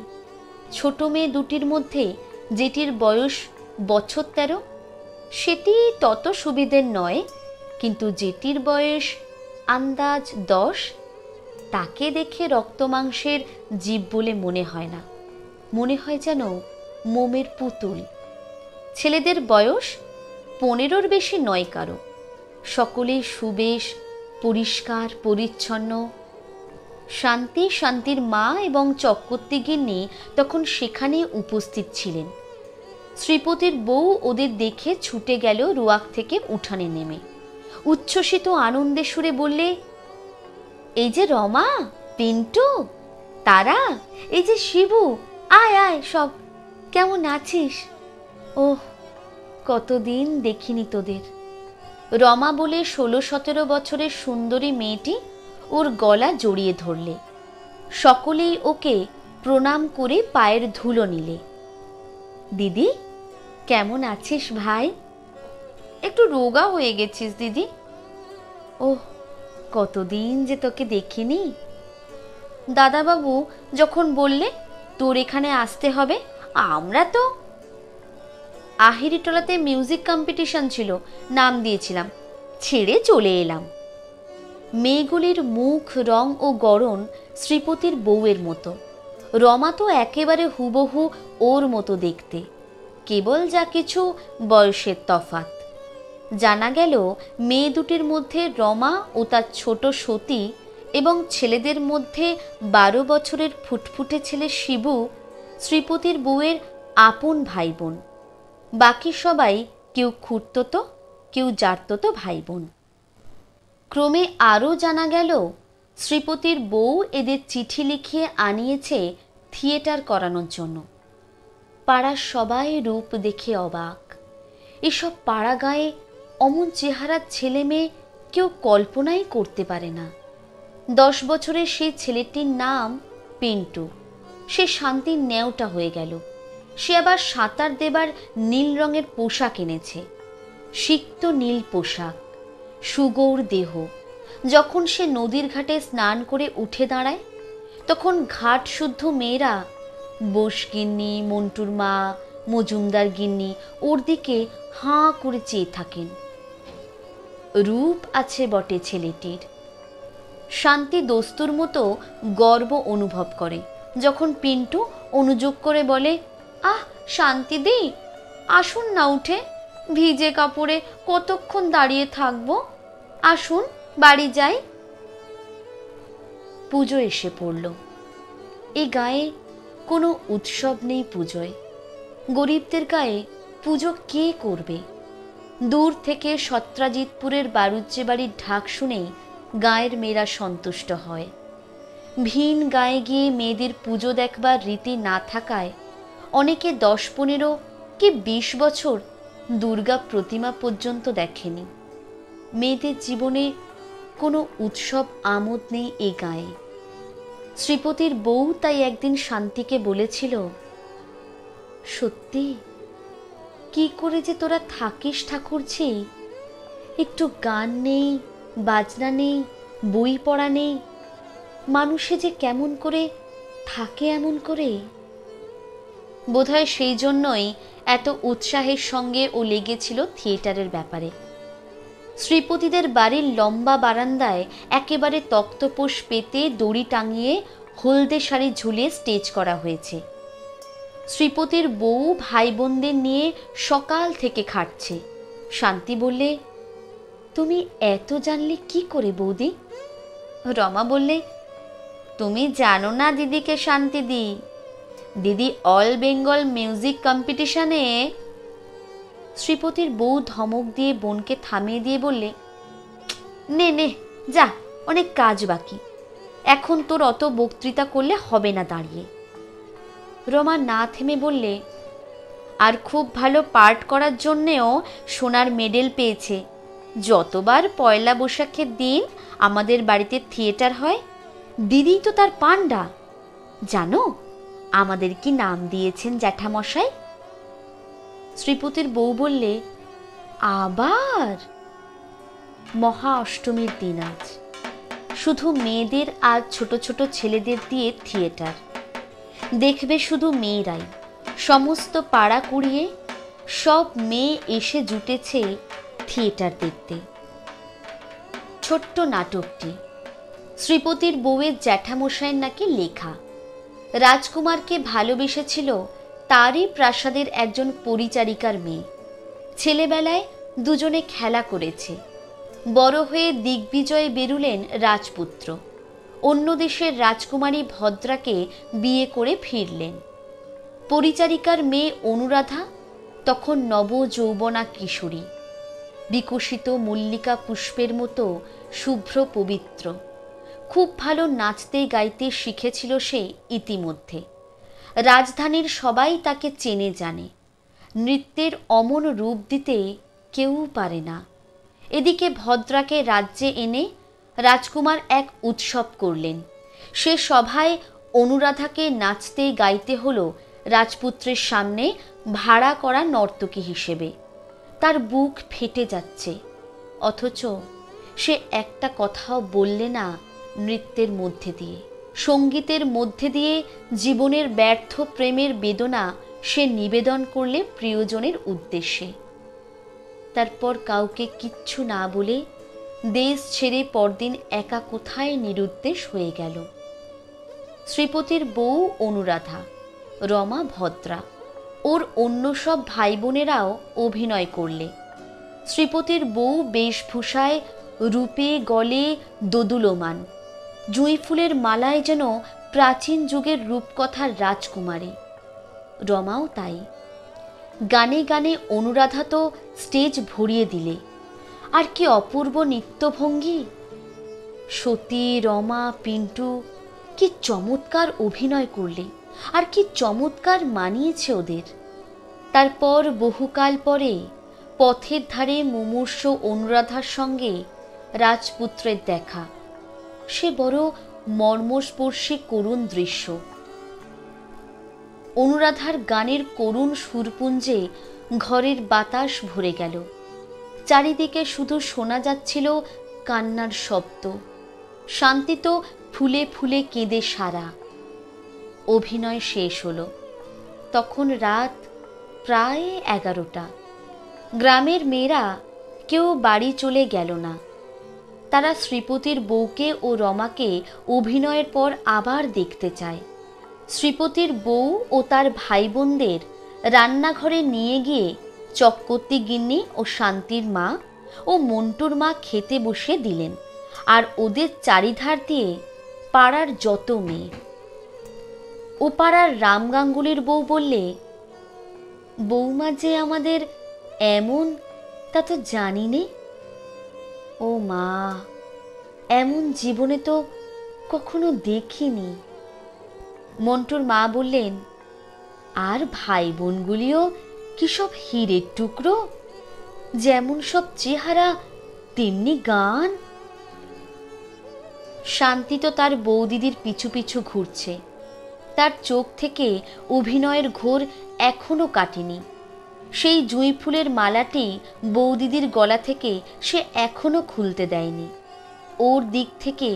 ছোট মেয়ে 2টির মধ্যে যেটির বয়স বছর 13, সেটি তত সুবিধের নয়, কিন্তু যেটির বয়স আন্দাজ 10, তাকে দেখে রক্তমাংসের জীব বলে মনে হয় না, মনে হয় যেন মোমের পুতুল। ছেলেদের বয়স 15-র বেশি নয় কারো, সকলেই সুবেশ, পরিষ্কার পরিচ্ছন্ন। শান্তির মা এবং চক্রবর্তী গিন্নি তখন সেখানে উপস্থিত ছিলেন। শ্রীপতির বউ ওদের দেখে ছুটে গেল রুয়াক থেকে উঠানে নেমে। উচ্ছ্বসিত আনন্দে সুরে বললে, এই যে রমা, পিন্টু, তারা, এই যে শিবু, আয় আয় সব, কেমন আছিস? ওহ, কতদিন দেখিনি তোদের। রমা বলে 16-17 বছরের সুন্দরী মেয়েটি ওর গলা জড়িয়ে ধরলে। সকলেই ওকে প্রণাম করে পায়ের ধুলো নিলে। দিদি, কেমন আছিস ভাই? একটু রোগা হয়ে গেছিস দিদি। ওহ, কতদিন যে তোকে দেখিনি। দাদাবাবু যখন বললে তোর এখানে আসতে হবে, আমরা তো আহিরিটোলাতে মিউজিক কম্পিটিশন ছিল, নাম দিয়েছিলাম, ছেড়ে চলে এলাম। মেয়েগুলির মুখ, রং ও গড়ন শ্রীপতির বউয়ের মতো। রমা তো একেবারে হুবহু ওর মতো দেখতে, কেবল যা কিছু বয়সের তফাৎ। জানা গেল মেয়ে দুটির মধ্যে রমা ও তার ছোট সতী এবং ছেলেদের মধ্যে 12 বছরের ফুটফুটে ছেলে শিবু শ্রীপতির বউয়ের আপন ভাই বোন। বাকি সবাই কেউ খুড়তো, কেউ জারতো ভাই বোন। ক্রমে আরও জানা গেল শ্রীপতির বউ এদের চিঠি লিখিয়ে আনিয়েছে থিয়েটার করানোর জন্য। পাড়ার সবাই রূপ দেখে অবাক। এসব পাড়া গায়ে অমন চেহারার ছেলে মেয়ে কেউ কল্পনাই করতে পারে না। 10 বছরের সেই ছেলেটির নাম পিন্টু। সে শান্তির ন্যাওটা হয়ে গেল। সে আবার সাঁতার দেবার নীল রঙের পোশাক এনেছে, সিক্ত নীল পোশাক, সুগৌর দেহ। যখন সে নদীর ঘাটে স্নান করে উঠে দাঁড়ায়, তখন ঘাট শুদ্ধ মেয়েরা, বোস গিন্নি, মন্টুর মা, মজুমদার গিন্নি ওর দিকে হাঁ করে চেয়ে থাকেন। রূপ আছে বটে ছেলেটির। শান্তি দস্তুর মতো গর্ব অনুভব করে যখন পিন্টু অনুযোগ করে বলে, আহ শান্তিদি, আসুন না উঠে, ভিজে কাপড়ে কতক্ষণ দাঁড়িয়ে থাকবো, আসুন বাড়ি যাই। পুজো এসে পড়ল। এ গায়ে কোনো উৎসব নেই পুজোয়। গরিবদের গায়ে পুজো কে করবে? দূর থেকে সত্রাজিৎপুরের বাড়ুজ্জে বাড়ির ঢাক শুনেই গায়ের মেয়েরা সন্তুষ্ট হয়। ভিন গায়ে গিয়ে মেয়েদের পুজো দেখবার রীতি না থাকায় অনেকে 10-15 কি 20 বছর দুর্গা প্রতিমা পর্যন্ত দেখেনি। মেয়েদের জীবনে কোনো উৎসব আমোদ নেই এ গায়ে। শ্রীপতির বউ তাই একদিন শান্তিকে বলেছিল, সত্যি কি করে যে তোরা থাকিস ঠাকুরঝি, একটু গান নেই, বাজনা নেই, বই পড়া নেই, মানুষে যে কেমন করে থাকে এমন করে। বোধহয় সেই জন্যই এত উৎসাহের সঙ্গে ও লেগেছিল থিয়েটারের ব্যাপারে। শ্রীপতিদের বাড়ির লম্বা বারান্দায় একেবারে তক্তপোষ পেতে দড়ি টাঙিয়ে হলদে শাড়ি ঝুলিয়ে স্টেজ করা হয়েছে। শ্রীপতির বউ ভাই বোনদের নিয়ে সকাল থেকে খাটছে। শান্তি বললে, তুমি এত জানলে কি করে বৌদি? রমা বললে, তুমি জানো না দিদিকে শান্তি দি, দিদি অল বেঙ্গল মিউজিক কম্পিটিশনে। শ্রীপতির বউ ধমক দিয়ে বোনকে থামিয়ে দিয়ে বললে, নে নে যা, অনেক কাজ বাকি, এখন তোর অত বক্তৃতা করলে হবে না দাঁড়িয়ে। রমা না থেমে বললে, আর খুব ভালো পার্ট করার জন্যেও সোনার মেডেল পেয়েছে। যতবার পয়লা বৈশাখের দিন আমাদের বাড়িতে থিয়েটার হয়, দিদি তো তার পান্ডা। জানো আমাদের কি নাম দিয়েছেন জ্যাঠামশাই? শ্রীপতির বউ বললে, আবার? মহা অষ্টমীর দিন আজ, শুধু মেয়েদের আর ছোট ছোট ছেলেদের দিয়ে থিয়েটার দেখবে, শুধু মেয়েরাই। সমস্ত পাড়া কুড়িয়ে সব মেয়ে এসে জুটেছে থিয়েটার দেখতে। ছোট্ট নাটকটি শ্রীপতির বউয়ের জ্যাঠামশাইয়ের নাকি লেখা। রাজকুমারকে ভালোবেসেছিল তারই প্রাসাদের একজন পরিচারিকার মেয়ে। ছেলেবেলায় দুজনে খেলা করেছে। বড় হয়ে দিগ্বিজয়ে বেরুলেন রাজপুত্র। অন্য দেশের রাজকুমারী ভদ্রাকে বিয়ে করে ফিরলেন। পরিচারিকার মেয়ে অনুরাধা তখন নবযৌবনা কিশোরী, বিকশিত মল্লিকা পুষ্পের মতো শুভ্র পবিত্র। খুব ভালো নাচতে গাইতে শিখেছিল সে ইতিমধ্যে। রাজধানীর সবাই তাকে চেনে জানে। নৃত্যের অমন রূপ দিতে কেউ পারে না। এদিকে ভদ্রাকে রাজ্যে এনে রাজকুমার এক উৎসব করলেন। সে সভায় অনুরাধাকে নাচতে গাইতে হলো রাজপুত্রের সামনে ভাড়া করা নর্তকী হিসেবে। তার বুক ফেটে যাচ্ছে, অথচ সে একটা কথাও বললে না। নৃত্যের মধ্যে দিয়ে, সঙ্গীতের মধ্যে দিয়ে জীবনের ব্যর্থ প্রেমের বেদনা সে নিবেদন করলে প্রিয়জনের উদ্দেশ্যে। তারপর কাউকে কিচ্ছু না বলে দেশ ছেড়ে পরদিন একা কোথায় নিরুদ্দেশ হয়ে গেল। শ্রীপতির বউ অনুরাধা, রমা ভদ্রা, ওর অন্য সব ভাই বোনেরাও অভিনয় করলে। শ্রীপতির বউ বেশভূষায় রূপে গলে দোদুলমান, জুঁই ফুলের মালায় যেন প্রাচীন যুগের রূপকথার রাজকুমারী। রমাও তাই। গানে গানে অনুরাধা তো স্টেজ ভরিয়ে দিলে। আর কি অপূর্ব নৃত্যভঙ্গি! সতী, রমা, পিন্টু কি চমৎকার অভিনয় করলে, আর কি চমৎকার মানিয়েছে ওদের। তারপর বহুকাল পরে পথের ধারে মুমূর্ষ অনুরাধার সঙ্গে রাজপুত্রের দেখা। সে বড় মর্মস্পর্শী করুণ দৃশ্য। অনুরাধার গানের করুণ সুরপুঞ্জে ঘরের বাতাস ভরে গেল। চারিদিকে শুধু শোনা যাচ্ছিল কান্নার শব্দ। শান্তি তো ফুলে ফুলে কেঁদে সারা। অভিনয় শেষ হলো। তখন রাত প্রায় 11টা। গ্রামের মেয়েরা কেউ বাড়ি চলে গেল না। তারা শ্রীপতির বউকে ও রমাকে অভিনয়ের পর আবার দেখতে চায়। শ্রীপতির বউ ও তার ভাই বোনদের রান্নাঘরে নিয়ে গিয়ে চক্কতি গিন্নি ও শান্তির মা ও মন্টুর মা খেতে বসে দিলেন। আর ওদের চারিধার দিয়ে পাড়ার যত মেয়ে। ও পাড়ার রাম গাঙ্গুলির বউ বললে, বৌমা যে আমাদের এমন তা তো জানি নে। ও মা, এমন জীবনে তো কখনো দেখিনি। মন্টুর মা বললেন, আর ভাই বোনগুলিও কি সব হীরের টুকরো, যেমন সব চেহারা তেমনি গান। শান্তি তো তার বৌদিদির পিছু পিছু ঘুরছে, তার চোখ থেকে অভিনয়ের ঘোর এখনো কাটেনি। সেই জুঁই ফুলের মালাটি বৌদিদির গলা থেকে সে এখনো খুলতে দেয়নি। ওর দিক থেকে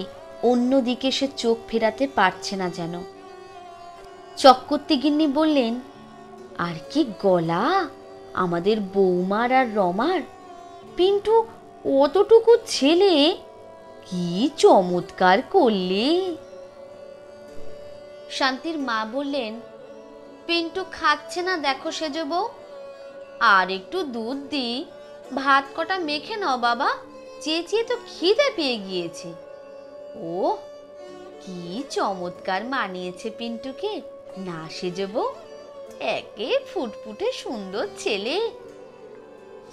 অন্য দিকে সে চোখ ফেরাতে পারছে না যেন। চক্রবর্তী গিন্নি বললেন, আর কি গলা আমাদের বৌমার আর রমার! পিন্টু অতটুকু ছেলে, কি চমৎকার করলে! শান্তির মা বললেন, পিন্টু খাচ্ছে না দেখো সেজ বউ, আর একটু দুধ দি, ভাত কটা মেখে নাও বাবা, চেঁচিয়ে তো খিদে পেয়ে গিয়েছে। ও কি চমৎকার মানিয়েছে পিন্টুকে না সেজ বউ, একে ফুটফুটে সুন্দর ছেলে।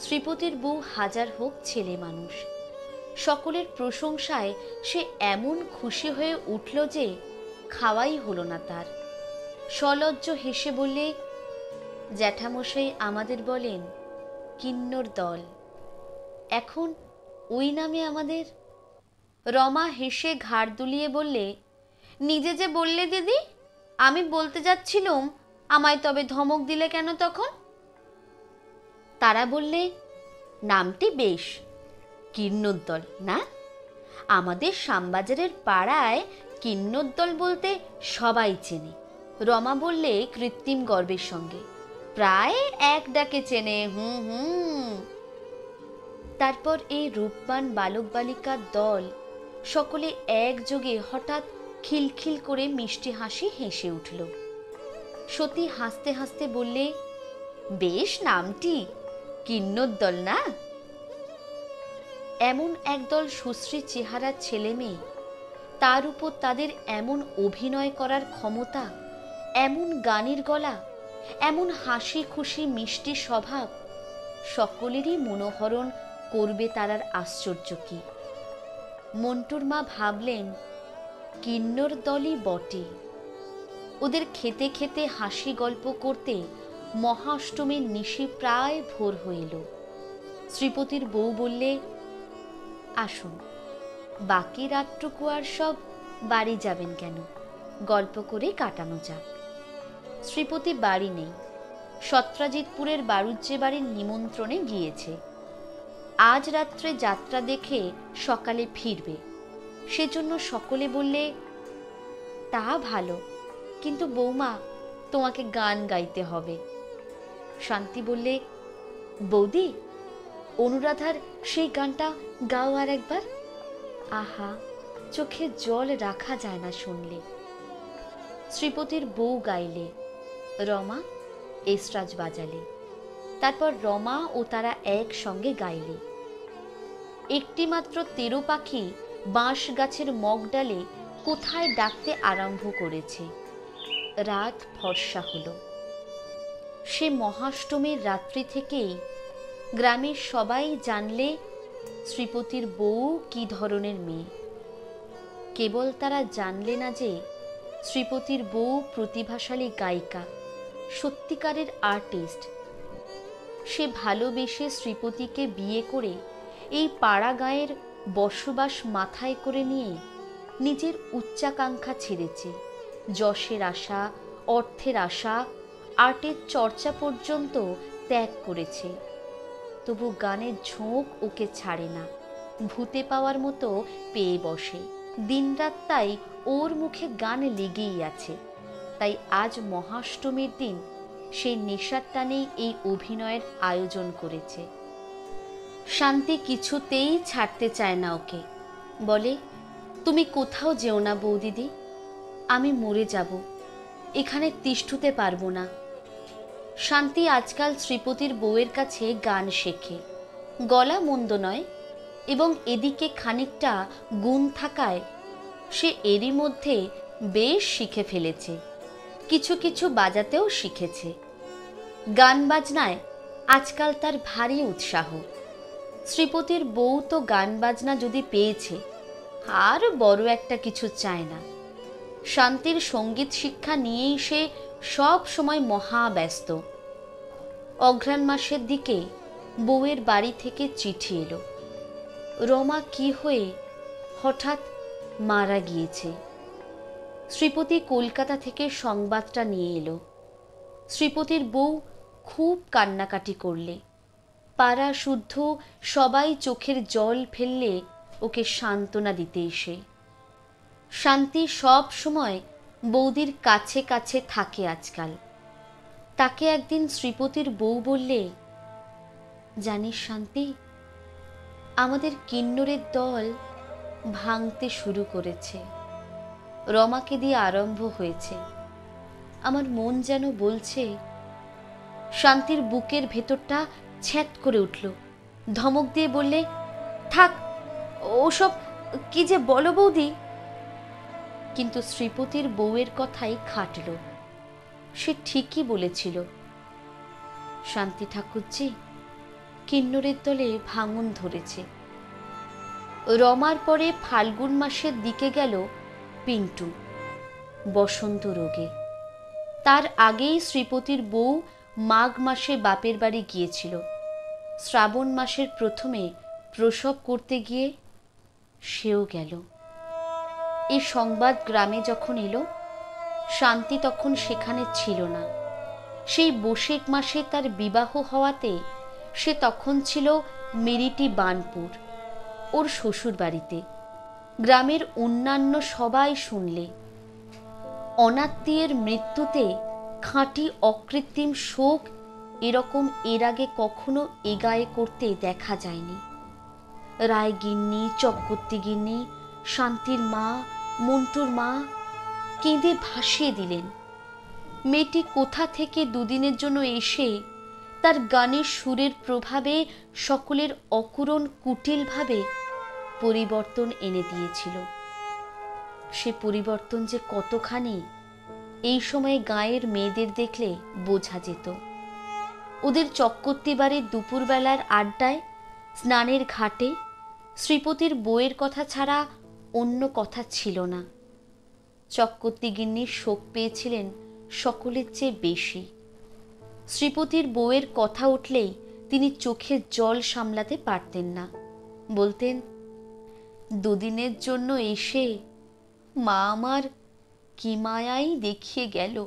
শ্রীপতির বউ হাজার হোক ছেলে মানুষ, সকলের প্রশংসায় সে এমন খুশি হয়ে উঠল যে খাওয়াই হলো না তার। সলজ্জ হেসে বললে, জ্যাঠামশাই আমাদের বলেন কিন্নর দল, এখন ওই নামে আমাদের। রমা হেসে ঘাড় দুলিয়ে বললে, নিজে যে বললে দিদি, আমি বলতে যাচ্ছিলুম, আমায় তবে ধমক দিলে কেন তখন? তারা বললে, নামটি বেশ, কিন্নরদল না? আমাদের শ্যামবাজারের পাড়ায় কিন্নরদল বলতে সবাই চেনে। রমা বললে কৃত্রিম গর্বের সঙ্গে, প্রায় এক ডাকে চেনে। হুম হুম। তারপর এই রূপবান বালক বালিকার দল সকলে একযোগে হঠাৎ খিলখিল করে মিষ্টি হাসি হেসে উঠল। সতী হাসতে হাসতে বললে, বেশ নামটি, কিন্নরদল না? এমন একদল সুশ্রী চেহারার ছেলে মেয়ে, তার উপর তাদের এমন অভিনয় করার ক্ষমতা, এমন গানের গলা, এমন হাসি খুশি মিষ্টি স্বভাব, সকলেরই মনোহরণ করবে তারার আশ্চর্য কি। মন্টুর মা ভাবলেন, কিন্নর দলই বটে। ওদের খেতে খেতে হাসি গল্প করতে মহাষ্টমীর নিশি প্রায় ভোর হইল। শ্রীপতির বউ বললে, আসুন, বাকি রাতটুকু আর সব বাড়ি যাবেন কেন, গল্প করে কাটানো যাক। শ্রীপতি বাড়ি নেই, সত্রাজিৎপুরের বাড়ুজ্যে বাড়ির নিমন্ত্রণে গিয়েছে। আজ রাত্রে যাত্রা দেখে সকালে ফিরবে, সেজন্য সকলে বললে, তা ভালো, কিন্তু বৌমা তোমাকে গান গাইতে হবে। শান্তি বললে, বৌদি, অনুরাধার সেই গানটা গাও আর একবার। আহা, চোখে জল রাখা যায় না শুনলে। শ্রীপতির বউ গাইলে, রমা এসরাজ বাজালে, তারপর রমা ও তারা একসঙ্গে গাইলে। একটি মাত্র তেরো পাখি বাঁশ গাছের মগডালে কোথায় ডাকতে আরম্ভ করেছে। রাত ফর্সা হলো। সে মহাষ্টমীর রাত্রি থেকেই গ্রামের সবাই জানলে শ্রীপতির বউ কি ধরনের মেয়ে। কেবল তারা জানলে না যে শ্রীপতির বউ প্রতিভাশালী গায়িকা, সত্যিকারের আর্টিস্ট। সে ভালোবেসে শ্রীপতিকে বিয়ে করে এই পাড়া গাঁয়ের বসবাস মাথায় করে নিয়ে নিজের উচ্চাকাঙ্ক্ষা ছেড়েছে। যশের আশা, অর্থের আশা, আর্টের চর্চা পর্যন্ত ত্যাগ করেছে। তবু গানের ঝোঁক ওকে ছাড়ে না, ভূতে পাওয়ার মতো পেয়ে বসে। দিনরাত তাই ওর মুখে গান লেগেই আছে। তাই আজ মহাষ্টমীর দিন সেই নেশার টানেই এই অভিনয়ের আয়োজন করেছে। শান্তি কিছুতেই ছাড়তে চায় না ওকে, বলে, তুমি কোথাও যেও না বৌদিদি, আমি মরে যাব, এখানে তিষ্ঠুতে পারবো না। শান্তি আজকাল শ্রীপতির বউয়ের কাছে গান শেখে, গলা মন্দ নয়, এবং এদিকে খানিকটা গুণ থাকায় সে এরই মধ্যে বেশ শিখে ফেলেছে। কিছু কিছু বাজাতেও শিখেছে। গান বাজনায় আজকাল তার ভারী উৎসাহ। শ্রীপতির বউ তো গান বাজনা যদি পেয়েছে, আর বড় একটা কিছু চায় না। শান্তির সঙ্গীত শিক্ষা নিয়েই সে সব সময় মহা ব্যস্ত। অঘ্রাণ মাসের দিকে বউয়ের বাড়ি থেকে চিঠি এলো। রমা কি হয়ে হঠাৎ মারা গিয়েছে। শ্রীপতি কলকাতা থেকে সংবাদটা নিয়ে এলো। শ্রীপতির বউ খুব কান্নাকাটি করলে। পাড়া শুদ্ধ সবাই চোখের জল ফেললে ওকে সান্ত্বনা দিতে এসে। শান্তি সব সময় বৌদির কাছে কাছে থাকে আজকাল। তাকে একদিন শ্রীপতির বউ বললে, জানিস শান্তি, আমাদের কিন্নরের দল ভাঙতে শুরু করেছে। রমাকে দিয়ে আরম্ভ হয়েছে। আমার মন যেন বলছে। শান্তির বুকের ভেতরটা ছ্যাঁত করে উঠল। ধমক দিয়ে বললে, থাক ওসব কি যে বলো বৌদি। কিন্তু শ্রীপতির বউয়ের কথাই খাটল। সে ঠিকই বলেছিল। শান্তি ঠাকুরজি, কিন্নরের দলে ভাঙন ধরেছে। রমার পরে ফাল্গুন মাসের দিকে গেল পিন্টু বসন্ত রোগে। তার আগেই শ্রীপতির বউ মাঘ মাসে বাপের বাড়ি গিয়েছিল। শ্রাবণ মাসের প্রথমে প্রসব করতে গিয়ে সেও গেল। এই সংবাদ গ্রামে যখন এলো, শান্তি তখন সেখানে ছিল না। সেই বৈশাখ মাসে তার বিবাহ হওয়াতে সে তখন ছিল মেরিটি বানপুর, ওর শ্বশুর বাড়িতে। গ্রামের অন্যান্য সবাই শুনলে। অনাত্মীয়ের মৃত্যুতে খাঁটি অকৃত্রিম শোক এরকম এর আগে কখনো এ গায়ে করতে দেখা যায়নি। রায় গিন্নি, চক্রবর্তী গিন্নি, শান্তির মা, মন্টুর মা কেঁদে ভাসিয়ে দিলেন। মেয়েটি কোথা থেকে দুদিনের জন্য এসে তার গানের সুরের প্রভাবে সকলের অকুরণ কুটিলভাবে পরিবর্তন এনে দিয়েছিল। সে পরিবর্তন যে কতখানি এই সময়ে গাঁয়ের মেয়েদের দেখলে বোঝা যেত। ওদের চক্রবর্তী বাড়ির দুপুরবেলার আড্ডায়, স্নানের ঘাটে শ্রীপতির বউয়ের কথা ছাড়া অন্য কথা ছিল না। চক্রবর্তী গিন্নির শোক পেয়েছিলেন সকলের চেয়ে বেশি। শ্রীপতির বউয়ের কথা উঠলেই তিনি চোখের জল সামলাতে পারতেন না। বলতেন, দুদিনের জন্য এসে মা আমার কি মায়াই দেখিয়ে গেল।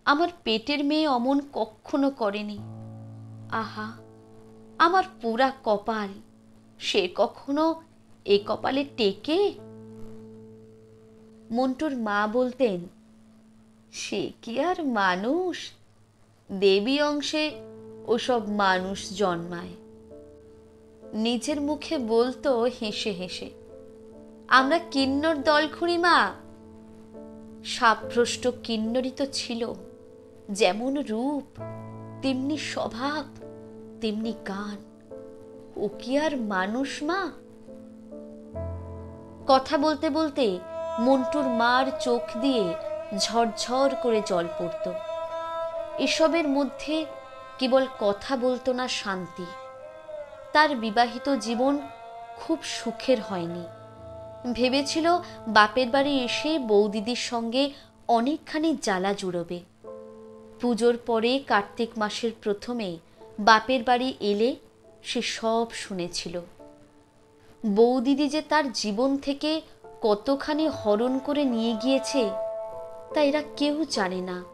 আমার পেটের মেয়ে অমন কখনো করেনি। আহা, আমার পুরা কপাল, সে কখনো এ কপালে টেকে? মন্টুর মা বলতেন, সে কি আর মানুষ? দেবী অংশে ওসব মানুষ জন্মায়। নিজের মুখে বলতো হেসে হেসে, আমরা কিন্নর দল খুঁড়িমা। সাপভ্রষ্ট কিন্নরই তো ছিল। যেমন রূপ, তেমনি স্বভাব, তেমনি গান। ও কি আর মানুষ মা? কথা বলতে বলতে মন্টুর মার চোখ দিয়ে ঝরঝর করে জল পড়ত। এসবের মধ্যে কেবল কথা বলতো না শান্তি। তার বিবাহিত জীবন খুব সুখের হয়নি। ভেবেছিল বাপের বাড়ি এসে বৌদিদির সঙ্গে অনেকখানি জ্বালা জুড়বে। পুজোর পরে কার্তিক মাসের প্রথমে বাপের বাড়ি এলে সে সব শুনেছিল। বৌদিদি যে তার জীবন থেকে কতখানি হরণ করে নিয়ে গিয়েছে তা এরা কেউ জানে না।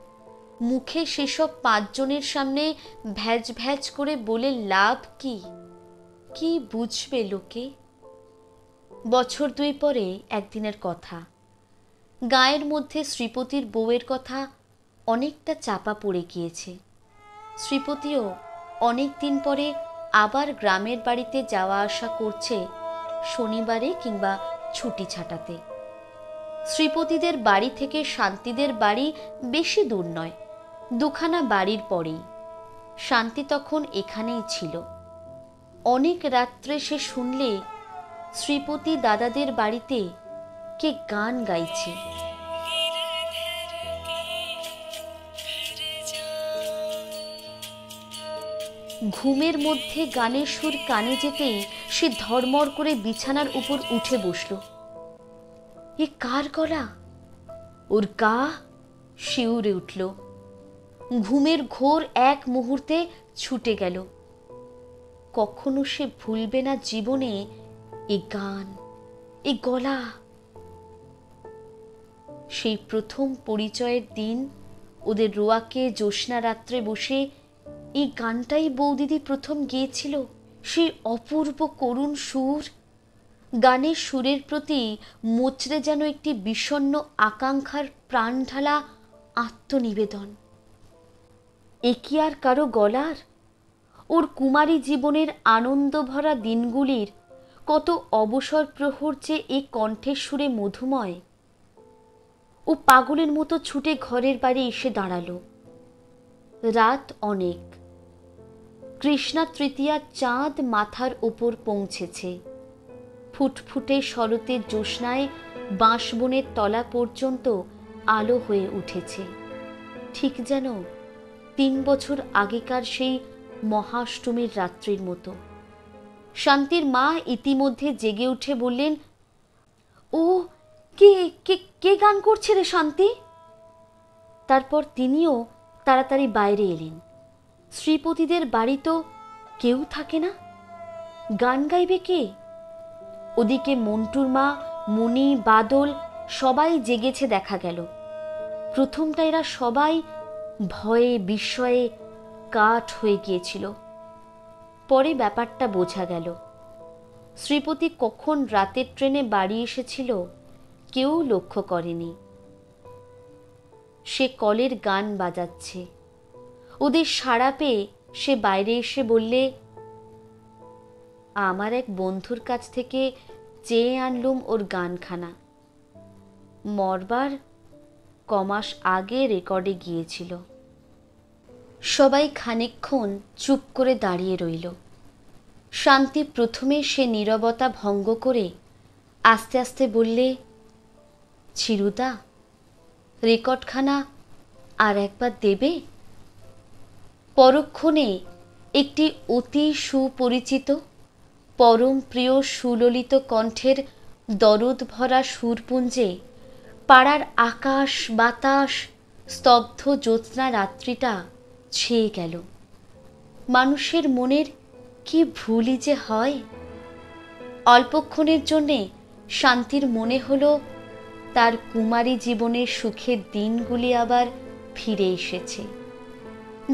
মুখে সেসব পাঁচজনের সামনে ভ্যাজ ভ্যাজ করে বলে লাভ কি? কি বুঝবে লোকে? বছর দুই পরে একদিনের কথা। গায়ের মধ্যে শ্রীপতির বউয়ের কথা অনেকটা চাপা পড়ে গিয়েছে। শ্রীপতিও অনেক দিন পরে আবার গ্রামের বাড়িতে যাওয়া আসা করছে, শনিবারে কিংবা ছুটি ছাটাতে। শ্রীপতিদের বাড়ি থেকে শান্তিদের বাড়ি বেশি দূর নয়, দুখানা বাড়ির পরেই। শান্তি তখন এখানেই ছিল। অনেক রাত্রে সে শুনলে শ্রীপতি দাদাদের বাড়িতে কে গান গাইছে। ঘুমের মধ্যে গানের সুর কানে যেতেই সে ধর্মর করে বিছানার উপর উঠে বসল। এ কার গলা? ওর গা শিউরে উঠল। ঘুমের ঘোর এক মুহূর্তে ছুটে গেল। কখনো সে ভুলবে না জীবনে এ গান, এ গলা। সেই প্রথম পরিচয়ের দিন ওদের রোয়াকে জ্যোৎস্না রাত্রে বসে এই গানটাই বৌদিদি প্রথম গেয়েছিল। সেই অপূর্ব করুণ সুর, গানের সুরের প্রতি মোচড়ে যেন একটি বিষণ্ণ আকাঙ্ক্ষার প্রাণঢালা আত্মনিবেদন। এ কি আর কারো গলার? ওর কুমারী জীবনের আনন্দভরা দিনগুলির কত অবসর প্রহর যে এ কণ্ঠের সুরে মধুময়। ও পাগলের মতো ছুটে ঘরের বাড়ি এসে দাঁড়ালো। রাত অনেক, কৃষ্ণা তৃতীয়া চাঁদ মাথার ওপর পৌঁছেছে। ফুটফুটে শরতের জ্যোৎস্নায় বাঁশবনের তলা পর্যন্ত আলো হয়ে উঠেছে, ঠিক যেন 3 বছর আগেকার সেই মহাষ্টমীর রাত্রির মতো। শান্তির মা ইতিমধ্যে জেগে উঠে বললেন, ও কে কে কে গান করছে রে শান্তি? তারপর তিনিও তাড়াতাড়ি বাইরে এলেন। শ্রীপতিদের বাড়ি তো কেউ থাকে না, গান গাইবে কে? ওদিকে মন্টুর মা, মণি, বাদল সবাই জেগেছে দেখা গেল। প্রথমটা এরা সবাই ভয়ে বিস্ময়ে কাঠ হয়ে গিয়েছিল। পরে ব্যাপারটা বোঝা গেল। শ্রীপতি কখন রাতের ট্রেনে বাড়ি এসেছিল কেউ লক্ষ্য করেনি। সে কলের গান বাজাচ্ছে। ওদের সাড়া পেয়ে সে বাইরে এসে বললে, আমার এক বন্ধুর কাছ থেকে চেয়ে আনলুম ওর গানখানা। মরবার কমাস আগে রেকর্ডে গিয়েছিল। সবাই খানিকক্ষণ চুপ করে দাঁড়িয়ে রইল। শান্তি প্রথমে সে নীরবতা ভঙ্গ করে আস্তে আস্তে বললে, চিরুদা, রেকর্ডখানা আর একবার দেবে? পরক্ষণে একটি অতি সুপরিচিত পরম প্রিয় সুললিত কণ্ঠের দরদ ভরা সুরপুঞ্জে পাড়ার আকাশ বাতাস স্তব্ধ জ্যোৎস্না রাত্রিটা ছেয়ে গেল। মানুষের মনের কি ভুলই যে হয়। অল্পক্ষণের জন্যে শান্তির মনে হলো তার কুমারী জীবনের সুখের দিনগুলি আবার ফিরে এসেছে।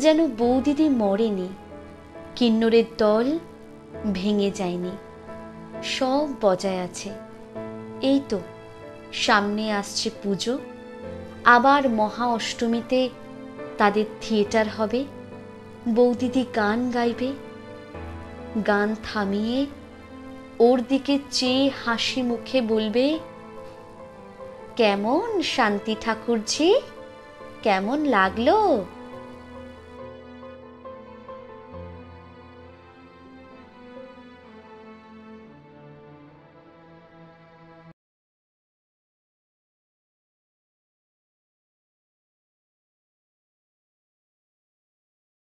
যেন বৌদিদি মরেনি, কিন্নরের দল ভেঙে যায়নি, সব বজায় আছে। এই তো সামনে আসছে পুজো, আবার মহা অষ্টমীতে তাদের থিয়েটার হবে, বৌদিদি গান গাইবে। গান থামিয়ে ওর দিকে চেয়ে হাসি মুখে বলবে, কেমন শান্তি ঠাকুরজি, কেমন লাগলো?